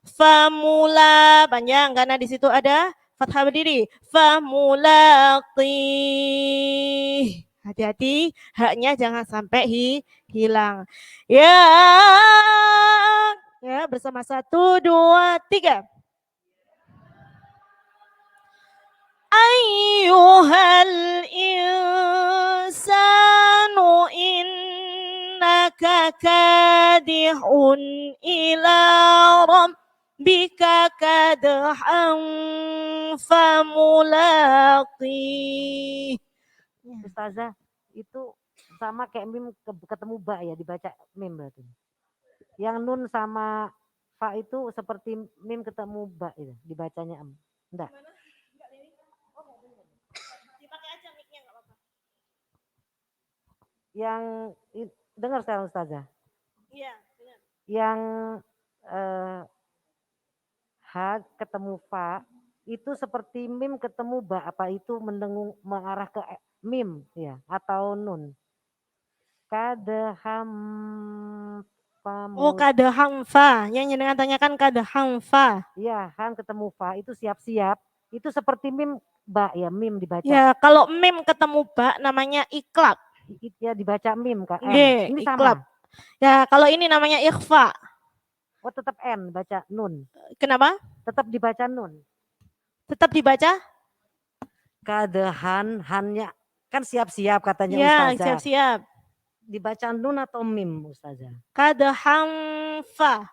Famula panjang karena di situ ada fathah berdiri. Famulaqi. Hati-hati, haknya jangan sampai hilang. Ya, ya bersama 1, 2, 3. Ayyuhal insanu innaka kadihun ila rabbika kadhan famulaqi. Ustazah, itu sama kayak mim ketemu ba ya, dibaca mim berarti. Yang nun sama fa itu seperti mim ketemu ba itu, dibacanya am. Enggak. Dipakai aja mic-nya enggak apa-apa. Yang dengar sekarang Ustazah. Iya, dengar. Yang ha ketemu fa itu seperti mim ketemu ba, apa itu mendengung mengarah ke mim ya atau nun? Kadham fa Oh, kadaham fa. Yang jenengan tanyakan kadaham fa. Iya, han ketemu fa itu siap-siap. Itu seperti mim ba ya, mim dibaca. Ya, kalau mim ketemu ba namanya iklab. Ya dibaca mim Kak. Nggih, Ini iklab. sama. Ya, kalau ini namanya ikhfa. Oh, tetap n baca nun. Kenapa? Tetap dibaca nun. Tetap dibaca? Kadehan, hannya kan siap-siap katanya Ya, Ustazah. siap-siap. Dibaca nun atau mim Ustazah? Kadaham fa.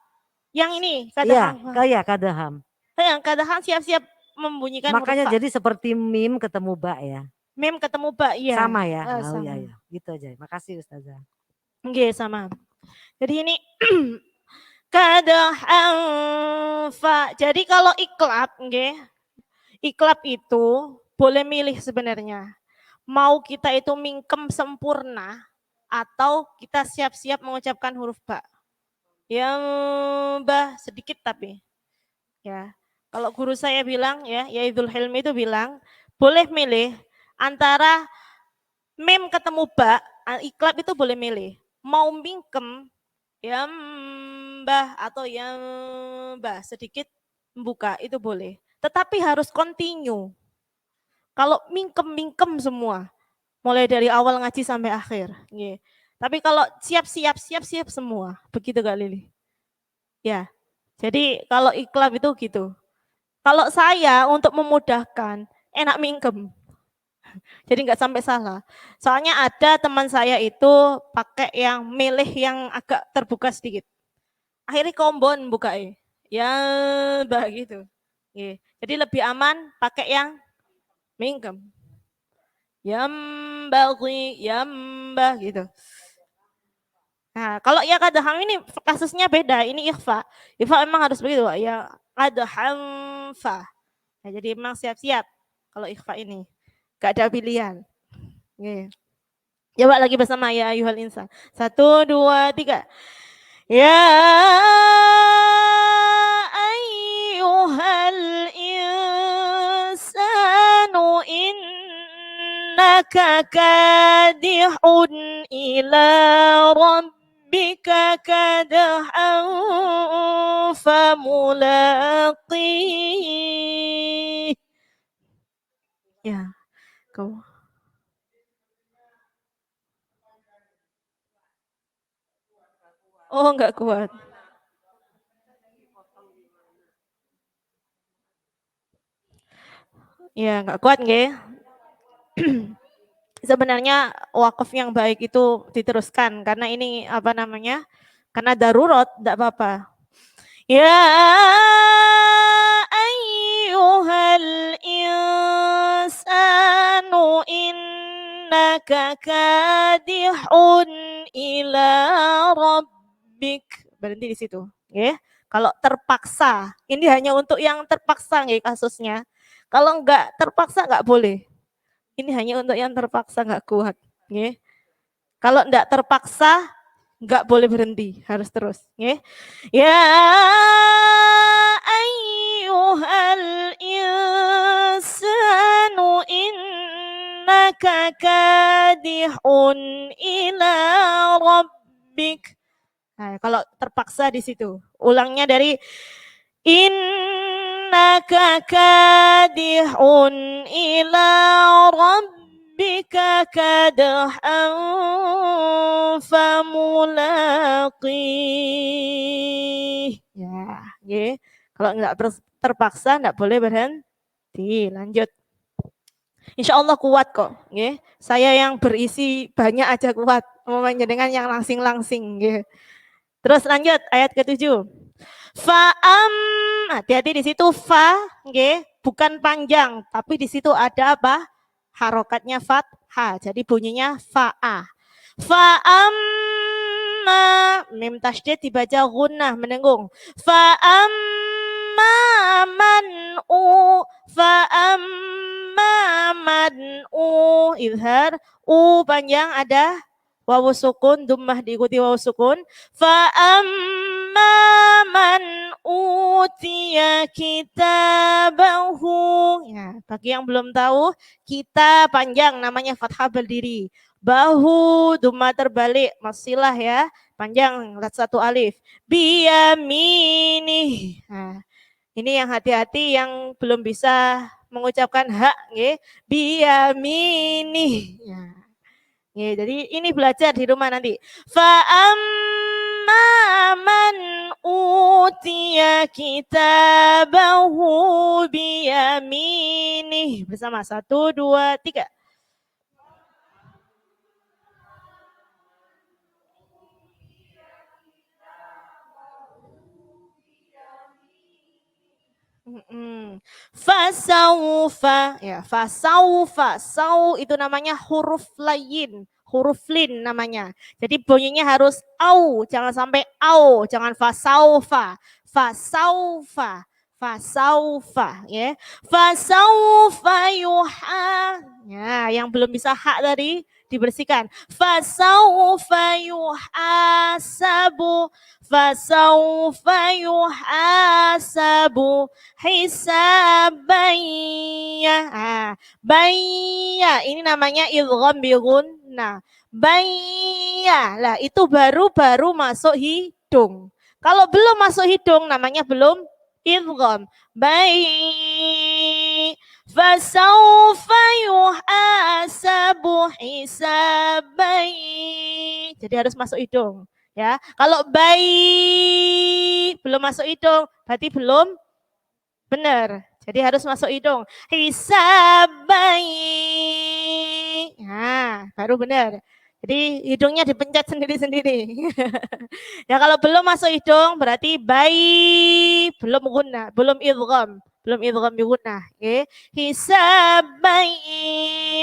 Yang ini, Iya, kadaham fa. kayak kadaham. Yang kadaham siap-siap membunyikan Makanya huruf fa. jadi seperti mim ketemu ba ya. Mim ketemu ba, iya. Sama ya. Oh sama. iya ya. Gitu aja. Makasih Ustazah. Nggih, sama. Jadi ini kadaham fa. Jadi kalau iklab, nggih. Iklab itu boleh milih sebenarnya. Mau kita itu mingkem sempurna atau kita siap-siap mengucapkan huruf ba. Yang bah sedikit tapi. Ya. Kalau guru saya bilang ya, Yaidul Hilmi itu bilang, boleh milih antara mim ketemu ba, iklab itu boleh milih. Mau mingkem, ya mbah atau yang mbah sedikit membuka itu boleh. Tetapi harus continue. Kalau mingkem semua, mulai dari awal ngaji sampai akhir. Yeah. Tapi kalau siap-siap semua, begitu Kak Lili. Ya, jadi kalau iklab itu gitu. Kalau saya untuk memudahkan, enak mingkem. Jadi nggak sampai salah. Soalnya ada teman saya itu pakai yang milih yang agak terbuka sedikit. Akhirnya kombon buka ya bah gitu. Yeah. Jadi lebih aman pakai yang mingkem. Yambah gitu. Nah, kalau ya kadaham ini kasusnya beda, ini ikhfa. Ikhfa memang harus begitu, ya kadaham fa. Nah, jadi memang siap-siap kalau ikhfa ini. Gak ada pilihan. Nih. Coba lagi bersama ya ayuhal insan. 1, 2, 3. Ya ayyuhal insanu innaka kadihun ila rabbika kadahan famulaqih. Ya, kau. Oh, enggak kuat. Ya, enggak kuat nggih. Sebenarnya wakaf yang baik itu diteruskan karena ini apa namanya? Karena darurat, enggak apa-apa. Ya ayyuhal insanu innaka kadihun ila rabbik. Berhenti di situ, nggih. Kalau terpaksa, ini hanya untuk yang terpaksa nggih kasusnya. Kalau enggak terpaksa enggak boleh. Ini hanya untuk yang terpaksa enggak kuat, nggih. Kalau enggak terpaksa enggak boleh berhenti, harus terus, nggih. Ya ayyuhal insanu innaka kadihun ila rabbik. Nah, kalau terpaksa di situ. Ulangnya dari innaka kadihun ila rabbika kadahan famulaqih. Ya, nggih. Kalau enggak terpaksa enggak boleh berhenti. Lanjut. Insya Allah kuat kok, nggih. Saya yang berisi banyak aja kuat, umpamanya dengan yang langsing-langsing, nggih. Terus lanjut ayat ke-7. Fa'am, hati-hati di situ fa, nggih, bukan panjang, tapi di situ ada apa? Harokatnya fathah. Jadi bunyinya fa'a. Fa'amma, mim tasydid dibaca gunnah menenggung. Fa'amma man'u, fa'amma man'u, izhar, panjang ada wawu sukun, dummah diikuti wawu sukun. Fa'amma man utiya kitabahu. Ya, bagi yang belum tahu, kita panjang namanya fathah berdiri. Bahu, dummah terbalik, masilah ya. panjang, satu alif. Biyamini. Nah, ini yang hati-hati yang belum bisa mengucapkan hak, nggih. Biyamini. Ya. Nggih, jadi ini belajar di rumah nanti. Fa man utiya kitabahu biyamini. Bersama 1, 2, 3. Fasaufa, ya fasaufa, sau itu namanya huruf lain, huruf lin namanya. Jadi bunyinya harus au, jangan sampai au, jangan fasaufa, fasaufa, fasaufa, ya. Fasaufa yuha, ya yang belum bisa hak tadi dibersihkan. Fasaufa yuhasabu, fasaufa yuhasabu hisabaya. Bayya ini namanya idgham bi gunnah. Bayya. Lah itu baru masuk hidung. Kalau belum masuk hidung namanya belum idgham. Bayy. Fasaufa yuhasabu hisabai. Jadi harus masuk hidung. Ya, kalau bayi belum masuk hidung, berarti belum benar. Jadi harus masuk hidung. Hisabai. Nah, baru benar. Jadi hidungnya dipencet sendiri-sendiri. Ya kalau belum masuk hidung berarti bayi belum guna, belum idgham. Belum idgham bi gunnah, okay? Hisabai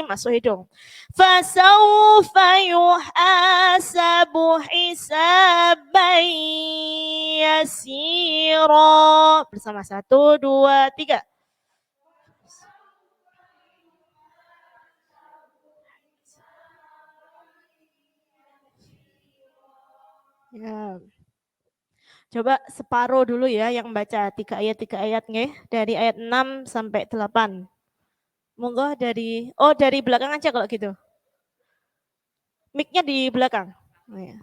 masuk hidung. Fasaufa yuhasabu hisabai yasira. Bersama 1, 2, 3. Ya. Coba separuh dulu ya yang baca 3 ayat nggih, dari ayat 6 sampai 8. Monggo dari belakang aja kalau gitu. Mic-nya di belakang. Oh, ya.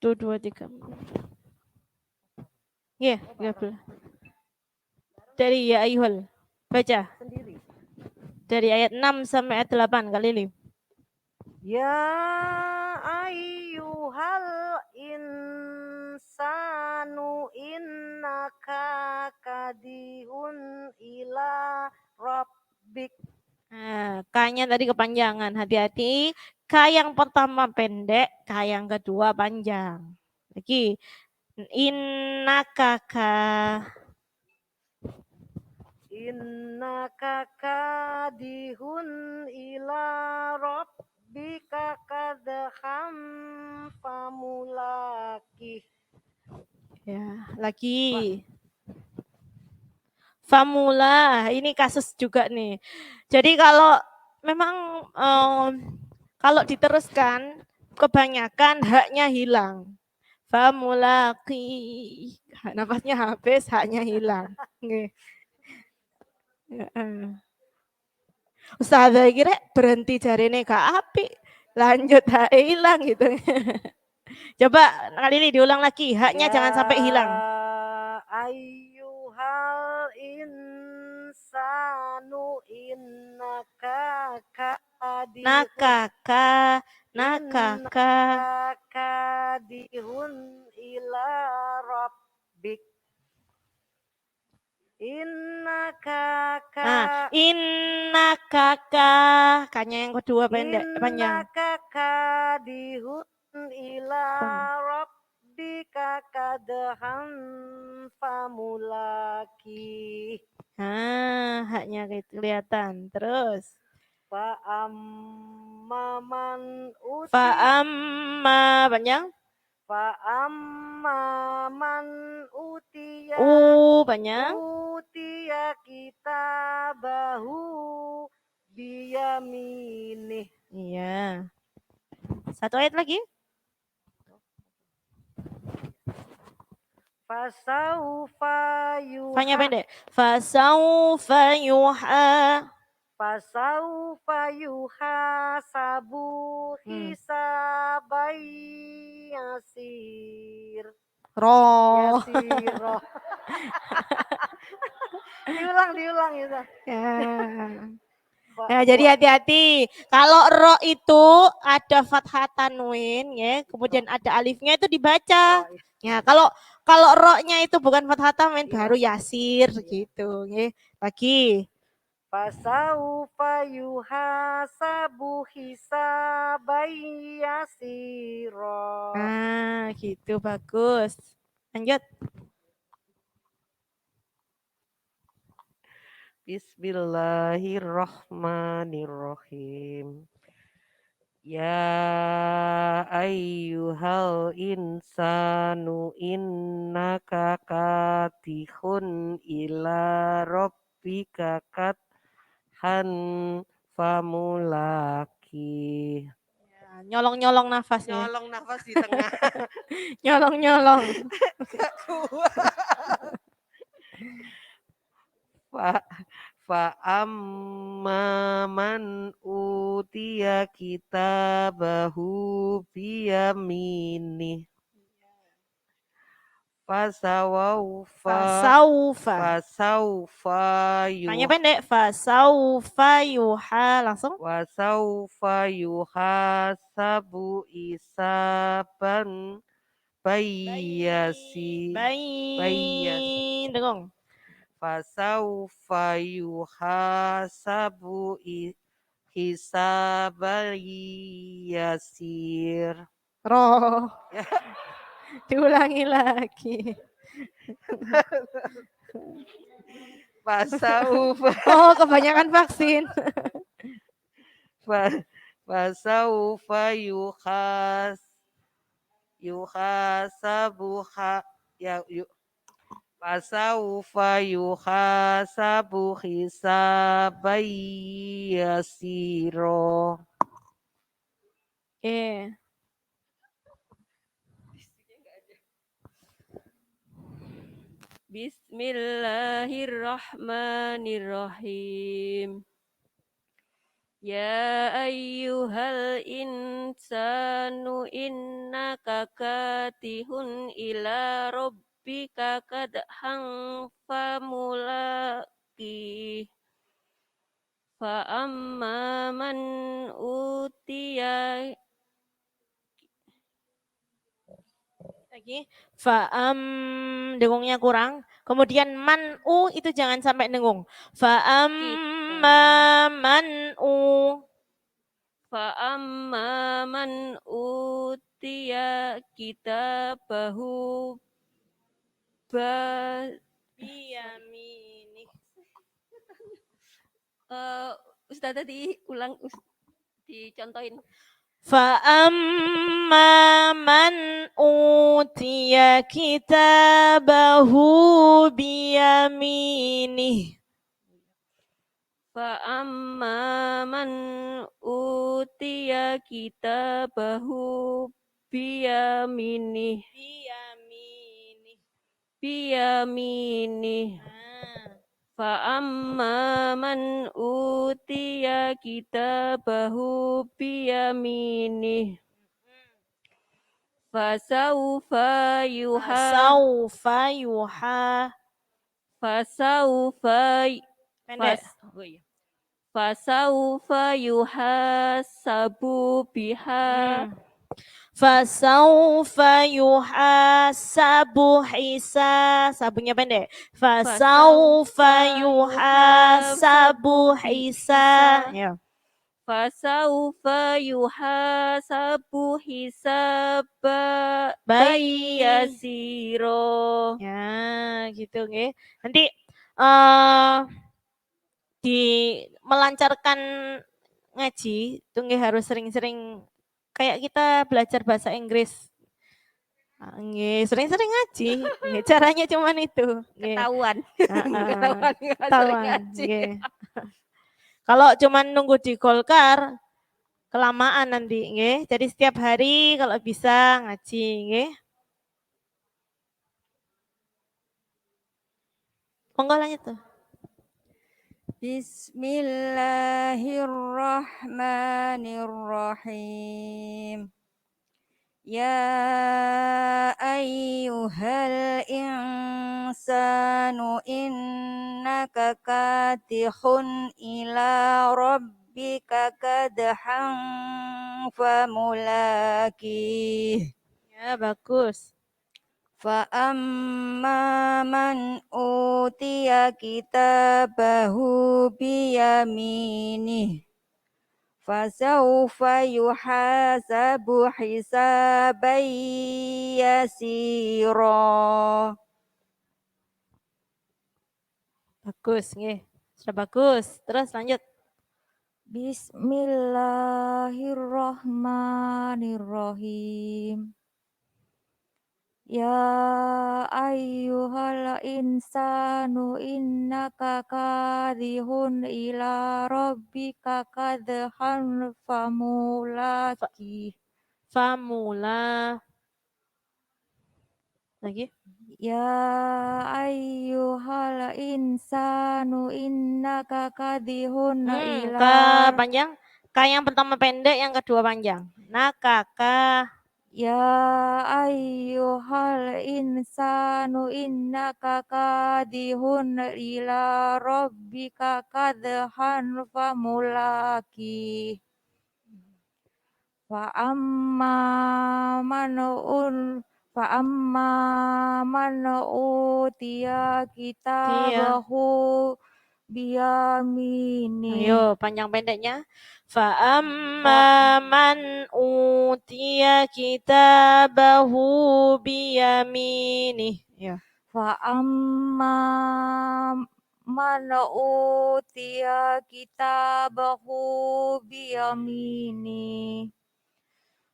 Tuh 2, 3. Iya, dari ya ayyuhal. Baca. Dari ayat 6 sampai ayat 8 kali ini. Ya ayyuhal insanu innaka kadihun ila rabbik. Nah, K-nya tadi kepanjangan, hati-hati. K yang pertama pendek, K yang kedua panjang. Lagi, innaka kadihun ila rabbika kadham famulaki. Ya, lagi. Famula, ini kasus juga nih. Jadi kalau memang kalau diteruskan kebanyakan haknya hilang. Famulaki, nafasnya habis, haknya hilang. Ustazah kira berhenti jarine gak apik, lanjut hak hilang gitu. Coba kali ini diulang lagi, haknya jangan sampai hilang. Ayyuhal insanu innaka kadihun ila rabbik. Innaka Kanya yang kedua pendek panjang. Innaka kadihun ila rabbika kadhan famulaki. Haknya kelihatan. Terus. Fa'amman panjang. Fa'amman utiya Panjang. utiya kitabahu biyaminih. Iya. Satu ayat lagi. Fasaufa yuha. Fanya pendek. Fasaufa yuha. Fasaufa yuhasabu hisabai yasir. Roh. Yasiro. diulang itu. Ya, jadi hati-hati. Kalau ro itu ada fathah tanwin, ya, kemudian ada alifnya itu dibaca. Ya, kalau ro-nya itu bukan fathah tanwin, baru yasir gitu, ya. Lagi. Fasaufa yuhasabu hisabai yasiro. Nah, gitu bagus. Lanjut. Bismillahirrahmanirrahim. Ya ayyuhal insanu innaka katihun ila rabbika kathan famulaki. Nyolong-nyolong nafas ya. Nyolong nafas di tengah. Nyolong-nyolong. Gak kuat. Fa'amman utiya kitabahu biyaminih. Fasaufa Tanya pendek. Fasaufa yuha. Langsung. Wasaufa yuhasabu isaban bayyasi. Dengung. Fasaufa yuhasabu hisaban yasir. Roh. Diulangi lagi. Fasaufa. Oh, kebanyakan vaksin. Fasaufa yuhasabu Fasaufa yuhasabu hisaban yasiro. Bismillahirrahmanirrahim. Ya ayyuhal insanu innaka katihun ila rabbika kadhan famulaki. Fa amma man utiya lagi. Dengungnya kurang. Kemudian man'u itu jangan sampai dengung. Man'u. Fa'amma man utiya kitabahu biyaminih. Ustaz tadi ulang, dicontohin. Fa'amma man utiya kitabahu biyaminih. Fa'amma man utiya kitabahu biyaminih. Fa'amma man utiya kitabahu biyaminih. Fasaufa yuhasabu biha. Fasaufa yuhasabu sabunya pendek. Fasaufa yuhasabu ya. Fasaufa yuhasabu hisaba yasiro. Ya, gitu nggih. Nanti di melancarkan ngaji itu nggih harus sering-sering kayak kita belajar bahasa Inggris. Nggih, sering-sering ngaji. Nggih, caranya cuman itu. Ketahuan. Ketahuan. Kalau cuman nunggu di Golkar kelamaan nanti, nggih. Jadi setiap hari kalau bisa ngaji, nggih. Monggo lanjut tuh. Bismillahirrahmanirrahim. Ya ayyuhal insanu innaka katihun ila rabbika kadhan famulakih. Ya, bagus. Fa'amma man utiya kitabahu biyaminih fasawfa yuhasabu hisaban yasira. Bagus, nggih. Sudah bagus. Terus lanjut. Bismillahirrahmanirrahim. Ya ayyuhal insanu innaka kadhihun ila rabbika kadhan famulaki. Famula. Lagi. Ya ayyuhal insanu innaka kadhihun ila Ka panjang. Ka yang pertama pendek, yang kedua panjang. Nakaka. Ya ayyuhal insanu innaka kadhihun ila rabbika kadhan famulaki. Fa amma man utiya kitabahu biyamini. Ayo, panjang pendeknya. Fa'amma man utiya kitabahu biyamini. Ya. Fa'amma man utiya kitabahu biyamini.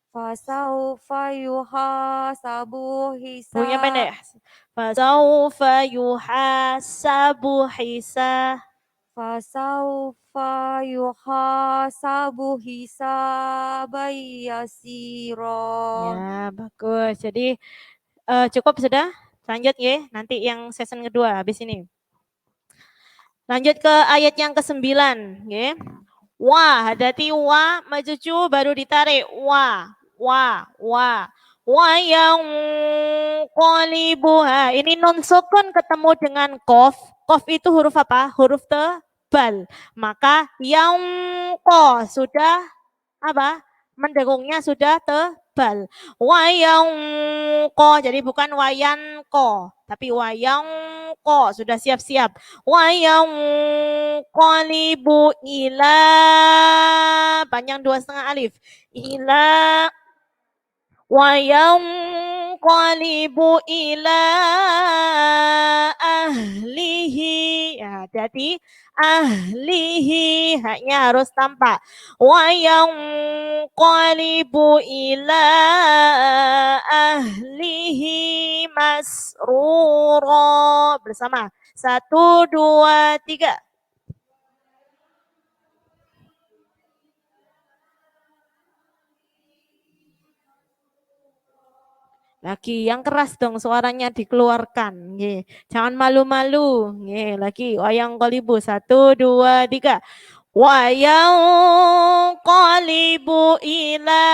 Fasawfa yuhasabu Punya pendek. Fasawfa yuhasabu hisab. Fasawfa yuhasabu hisaban yasira. Ya, bagus. Jadi cukup sudah? Lanjut ya, nanti yang season kedua habis ini. Lanjut ke ayat yang ke-9, ya. Wa, hati wa majucu baru ditarik wa. Wa yang qalibuha. Ini nun sukun ketemu dengan kof. Kof itu huruf apa? Huruf tebal. Maka yang ko sudah apa? Mendengungnya sudah tebal. Wayang ko, jadi bukan wayan ko, tapi wayang ko, sudah siap-siap. Wayang qalibu ila, panjang 2,5 alif. Ila, wayang qalibu ila ahlihi. Ya, hati-hati. Ahlihi, haknya harus tampak. Wayang qalibu ila ahlihi masrura. Bersama. 1, 2, 3. Lagi yang keras dong suaranya dikeluarkan. Nggih. Jangan malu-malu. Nggih, lagi wayang qalibu 1, 2, 3. Wayang qalibu ila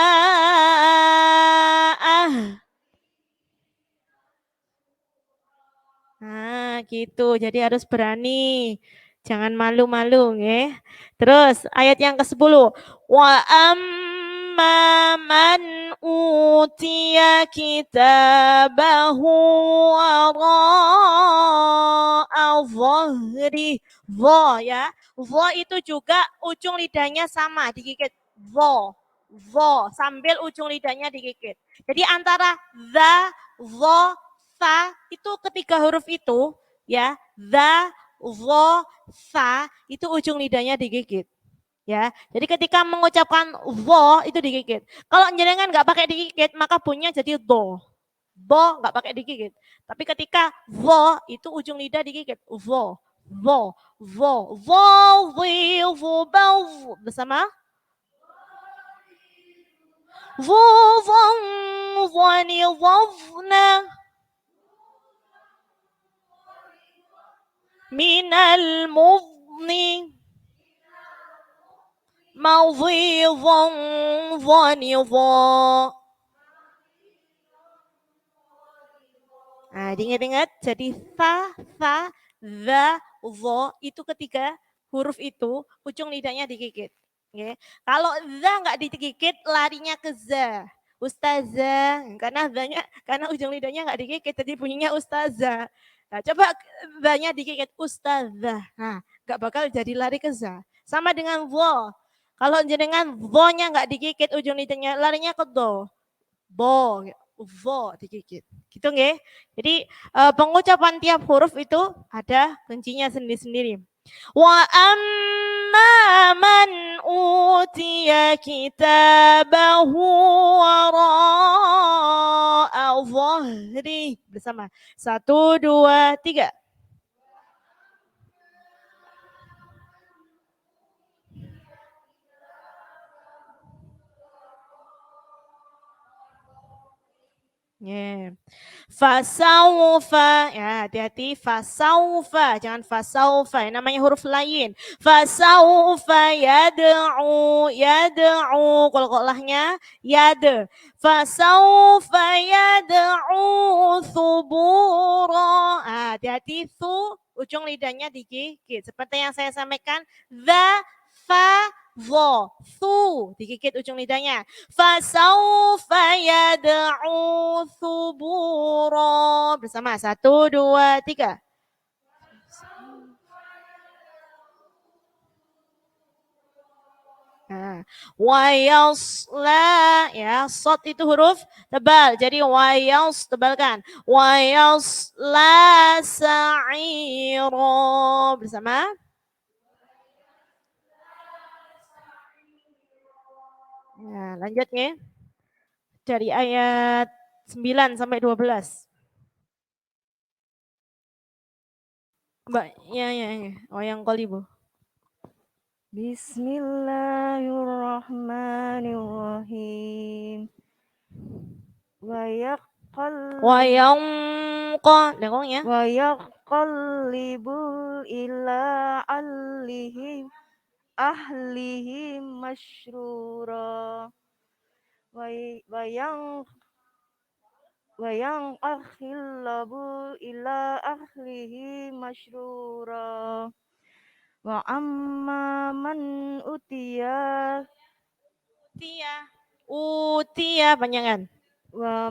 Nah, gitu. Jadi harus berani. Jangan malu-malu, nggih. Terus ayat yang ke-10. Wa amma man utiya kitabahu wara'a dhahri. Dha ya. Dha itu juga ujung lidahnya sama, digigit. Dha. Sambil ujung lidahnya digigit. Jadi antara dha, dha, sa itu ketiga huruf itu ya, dha, dha, sa itu ujung lidahnya digigit. Ya, jadi ketika mengucapkan dha itu digigit. Kalau jenengan nggak pakai digigit maka bunyinya jadi do. Do nggak pakai digigit. Tapi ketika dha itu ujung lidah digigit. Dha, bersama. Minal batni mawdhi'un dhanidha. Nah, diingat-ingat, jadi tha, dha, dho, itu ketika huruf itu ujung lidahnya digigit. Oke. Kalau dha nggak digigit, larinya ke za. Ustazah, karena ujung lidahnya nggak digigit, jadi bunyinya ustazah. Nah, coba dhanya digigit, ustazah. Nah, nggak bakal jadi lari ke za. Sama dengan dho. Kalau jenengan dho-nya nggak digigit, ujung lidahnya larinya ke do. Bo, vo digigit. Gitu nggih. Jadi pengucapan tiap huruf itu ada kuncinya sendiri-sendiri. Wa amma man utiya kitabahu wara'a dhahri. Bersama. 1, 2, 3. Yeah. Fasaufa, ya hati-hati, fasaufa, jangan fasaufa, namanya huruf lain. Fasaufa yad'u, qalqalahnya yad. Fasaufa yad'u thubura. Hati-hati, thu, ujung lidahnya digigit. Seperti yang saya sampaikan, the, fa, dho, thu, digigit ujung lidahnya. Fasaufa yad'u thubura. Bersama, 1, 2, 3. Nah, wayasla, ya, sod itu huruf tebal, jadi wayas, tebalkan. Wayasla sa'iro. Bersama. Nah, lanjut ya. Dari ayat 9 sampai 12. Mbak, ya. Oh, yang qalibu. Bismillahirrahmanirrahim. Dengong ya. Wa yaqallibul ila ahlihim masyrura. Wa yang akhillabu ila ahlihi masyrura. Wa amma man utiya panjangan. Wa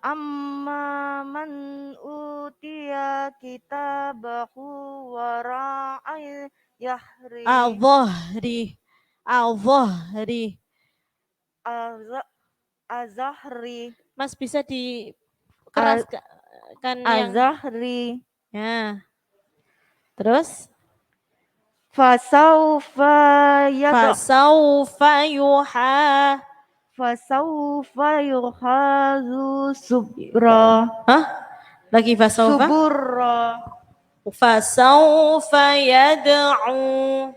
amma man utiya kitabahu wara'al yahri Al-dhahri. Azahri. Mas bisa dikeraskan yang Azahri. ya. Terus Fasaufa yuhazu subra. Hah? Lagi fasaufa? Suburra. Fasaufa yad'u.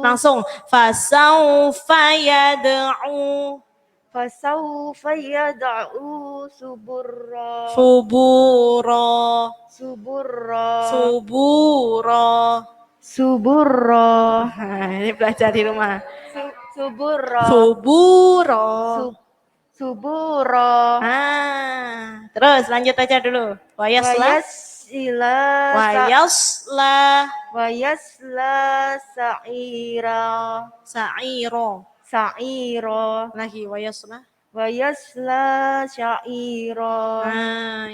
Langsung. Fasaufa yad'u suburra. Suburra. Ini belajar di rumah. Suburra. Terus lanjut aja dulu. Wayasla sa'iro. Lagi wayasla sa'iro.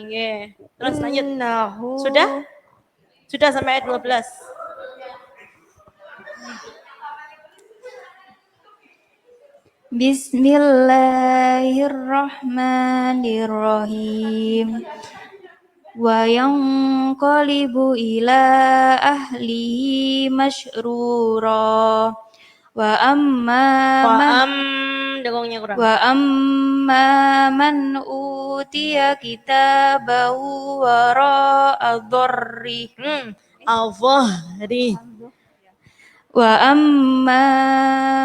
Yeah. Terus lanjut. Innahu. Sudah sampai ayat 12. Bismillahirrahmanirrahim. Wa yanqalibu ila ahlihi masyrura. Wa amma man utiya kitabahu wara'a dhahri. Wa amma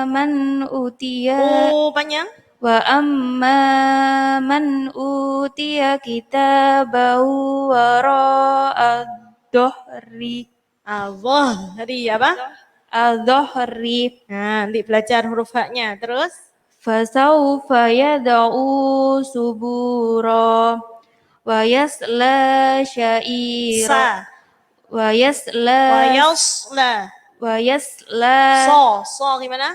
man utiya panjang. Wa amma man utiya kitabahu wara'a dhahri. Dhahri apa? Al-dhahri. Nah, nanti belajar huruf haknya. Terus? Fasawfa yad'u subura wa yasla sya'ira wa yasla wa yasla So gimana?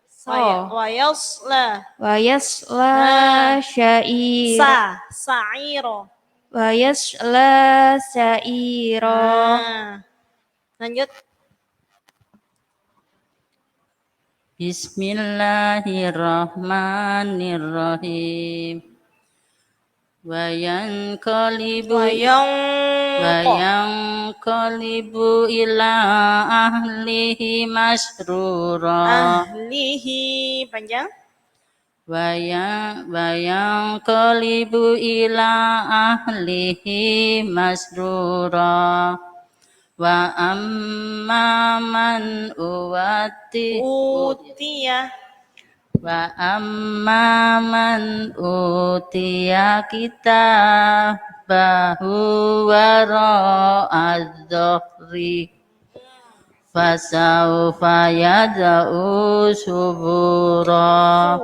so Wa yasla. wa yasla sya'ira Sa'iro. wa yasla sa'ira. Lanjut. Bismillahirrahmanirrahim. Wa yanqalibu ila ahlihi masrura. Ahlihi panjang. Wa yanqalibu ila ahlihi masrura. Wa amma man Utiya. Wa amma man utiya kitabahu wara'a dhahri fasawfa yad'u subura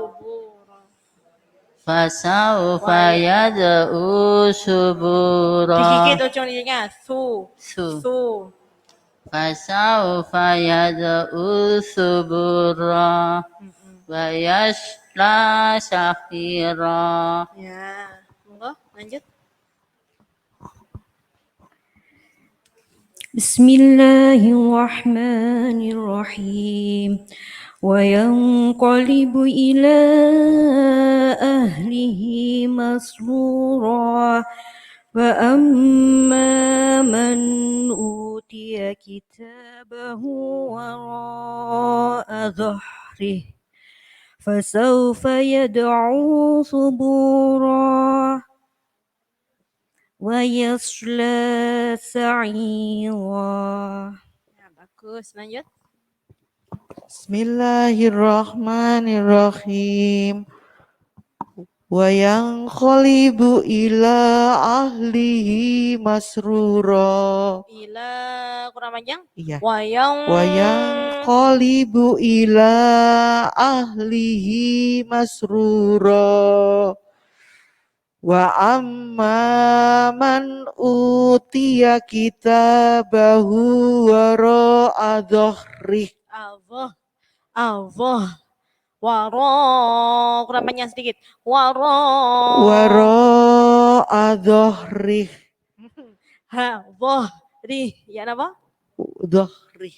Digigit ujungnya. Su. Fasawfa yad'u subura wa yasla sa'ira. Ya, monggo lanjut. Bismillahirrahmanirrahim. Wa yanqalibu ila ahlihi masrura wa amma man utiya kitabahu wara'a dhahrihi fasawfa yad'u subura wa yasla sa'ira. Ya, bagus. Lanjut. Bismillahirrahmanirrahim. Wa yanqalibu ila ahlihi masrura. Ila kurang panjang? Iya. Wa yanqalibu ila ahlihi masrura. Wa amma man utiya kitabahu wara'a dhahri. Allah. Waro kurang panjang sedikit. Wara'a dhahri. Ha, dhahri. Ya apa? Dhahri.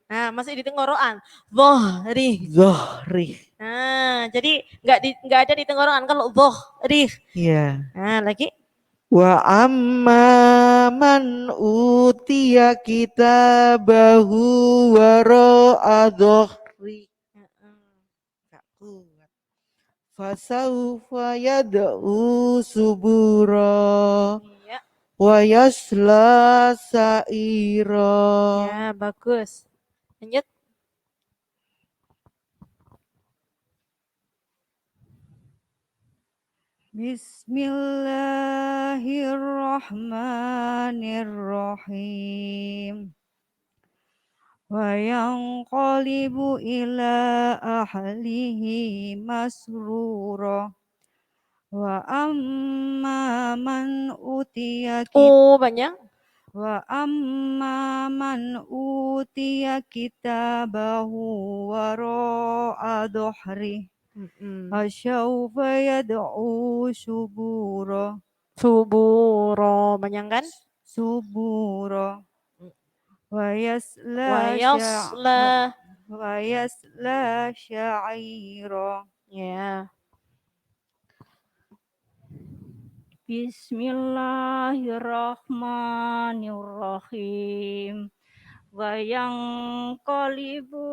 Nah, masih di tenggorokan. Dhahri. Nah, jadi nggak ada di tenggorokan kalau dhahri. Iya. Nah, lagi. Wa amma man utiya kitabahu wara'a dhahri. Fasawfa yad'u subura wa yasla sa'ira. Ya, bagus. Lanjut. Bismillahirrahmanirrahim. Wa yanqalibu ila ahlihi masrura wa amma man utiya banyak. Wa amma man utiya kitabahu wara'a dhahri fasawfa yad'u subura. Suburo banyak kan? Subura wa yasla sya'ira. Ya. Bismillahirrahmanirrahim. Wa yanqalibu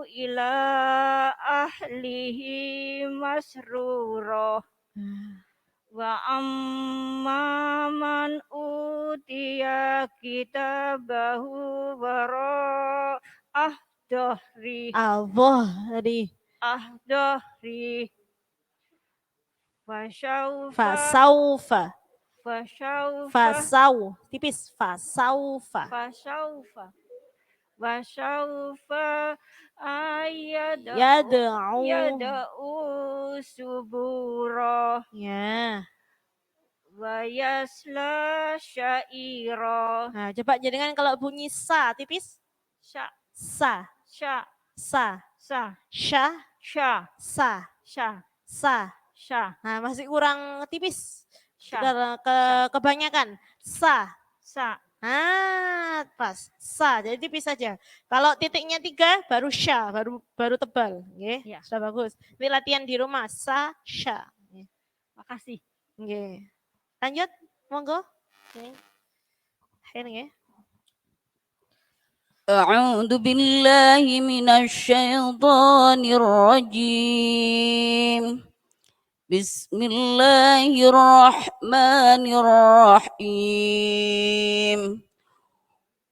ila ahlihi masrura wa amma man utiya kitabahu wara'ah dhahri dhahri Fasaufa. fasaufa Fasau. Tipis. Fasaufa. Wasaufa Yad'u. yada'u subura Ya. wa yasla syaira. Nah, coba jangan kalau bunyi sa tipis. Sya Sa. sya Sa. sa Sya. sya Sa. sya Sa. sya Nah, masih kurang tipis. sya Kebanyakan. Sa. sa. Ah, pas. Sa. Jadi tipis saja. Kalau titiknya 3 baru sya, baru tebal. Nggih, Ya. sudah bagus. Ini latihan di rumah. Sa, sya. Makasih. Nggih. Lanjut, monggo. Nggih. Akhir nggih. أعوذ بالله من الشيطان الرجيم بسم الله الرحمن الرحيم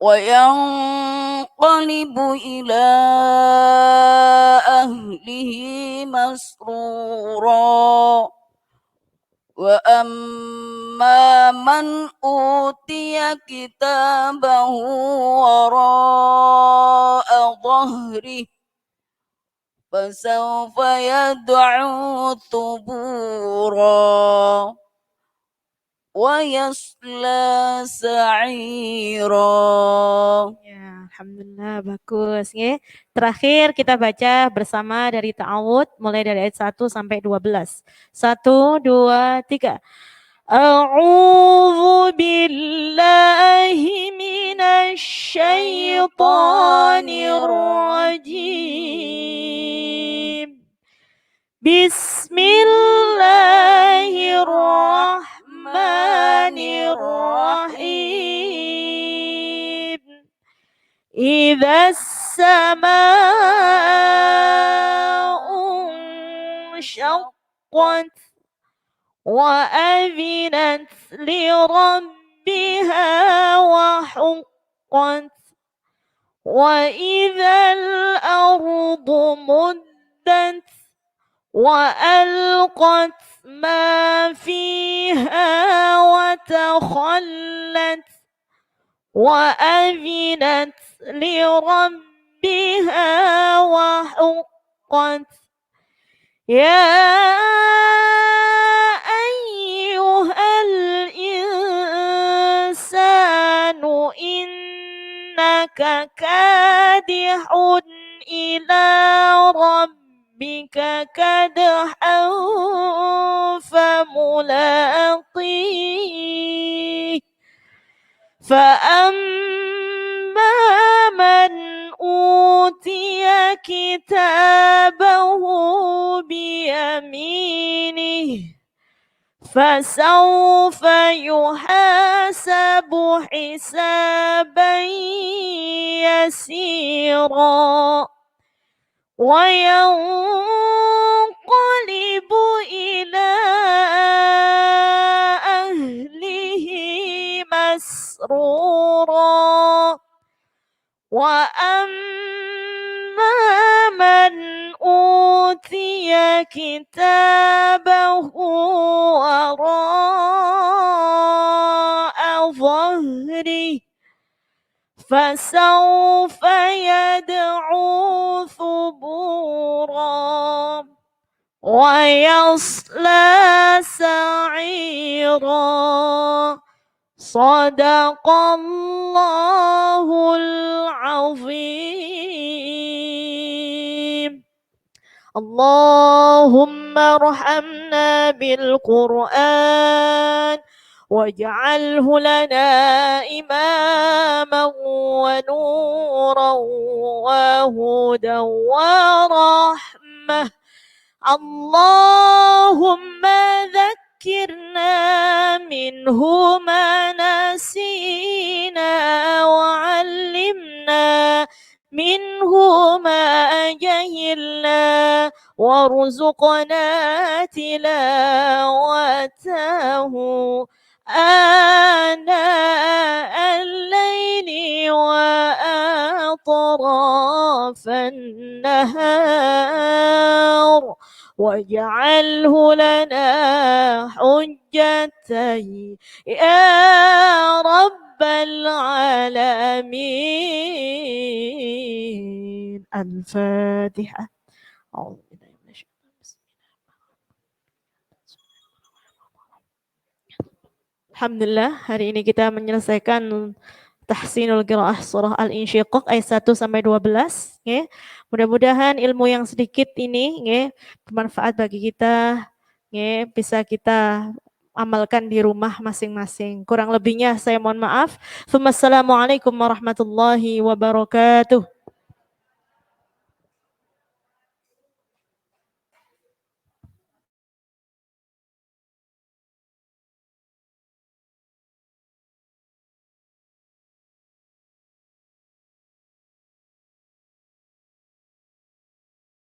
وينقلب إلى أهله مسرورا وأما من أوتي كتابه وراء ظهره فسوف يدعو ثبورا ويصلى سعيرا. Ya, alhamdulillah bagus nggih. Terakhir kita baca bersama dari ta'awud mulai dari ayat 1 sampai 12. 1 2 3. A'udzu billahi minasy syaithanir rajim. Bismillahirrahmanirrahim. Idza as-samaa'u syaqqat wa adhinat li rabbiha wa huqqat wa idzal ardu muddat وألقت ما فيها وتخلت وأذنت لربها وحقت يا أيها الإنسان إنك كادح إلى ربك كدحا فملاقيه فأما من أوتي كتابه بيمينه فسوف يحاسب حسابا يسيرا وينقلب إلى أهله مسرورا وأما من أوتي كتابه وراء ظهره فسوف يدعو ثبورا ويصلى سعيرا صدق الله العظيم. اللهم ارحمنا بالقرآن واجعله لنا إماما ونورا وهدى ورحمة. اللهم ذكرنا منه ما نسينا وعلمنا منه ما جهلنا وارزقنا تلاوته آناء الليل وأطراف النهار واجعله لنا حجة يا رب العالمين. الفاتحة. أعوذ بالله من الشيطان الرجيم. Alhamdulillah, hari ini kita menyelesaikan Tahsinul Qiraah surah Al-Insyiqaq ayat 1 sampai 12, nggih. Mudah-mudahan ilmu yang sedikit ini nggih bermanfaat bagi kita, nggih, bisa kita amalkan di rumah masing-masing. Kurang lebihnya saya mohon maaf. Wassalamualaikum warahmatullahi wabarakatuh.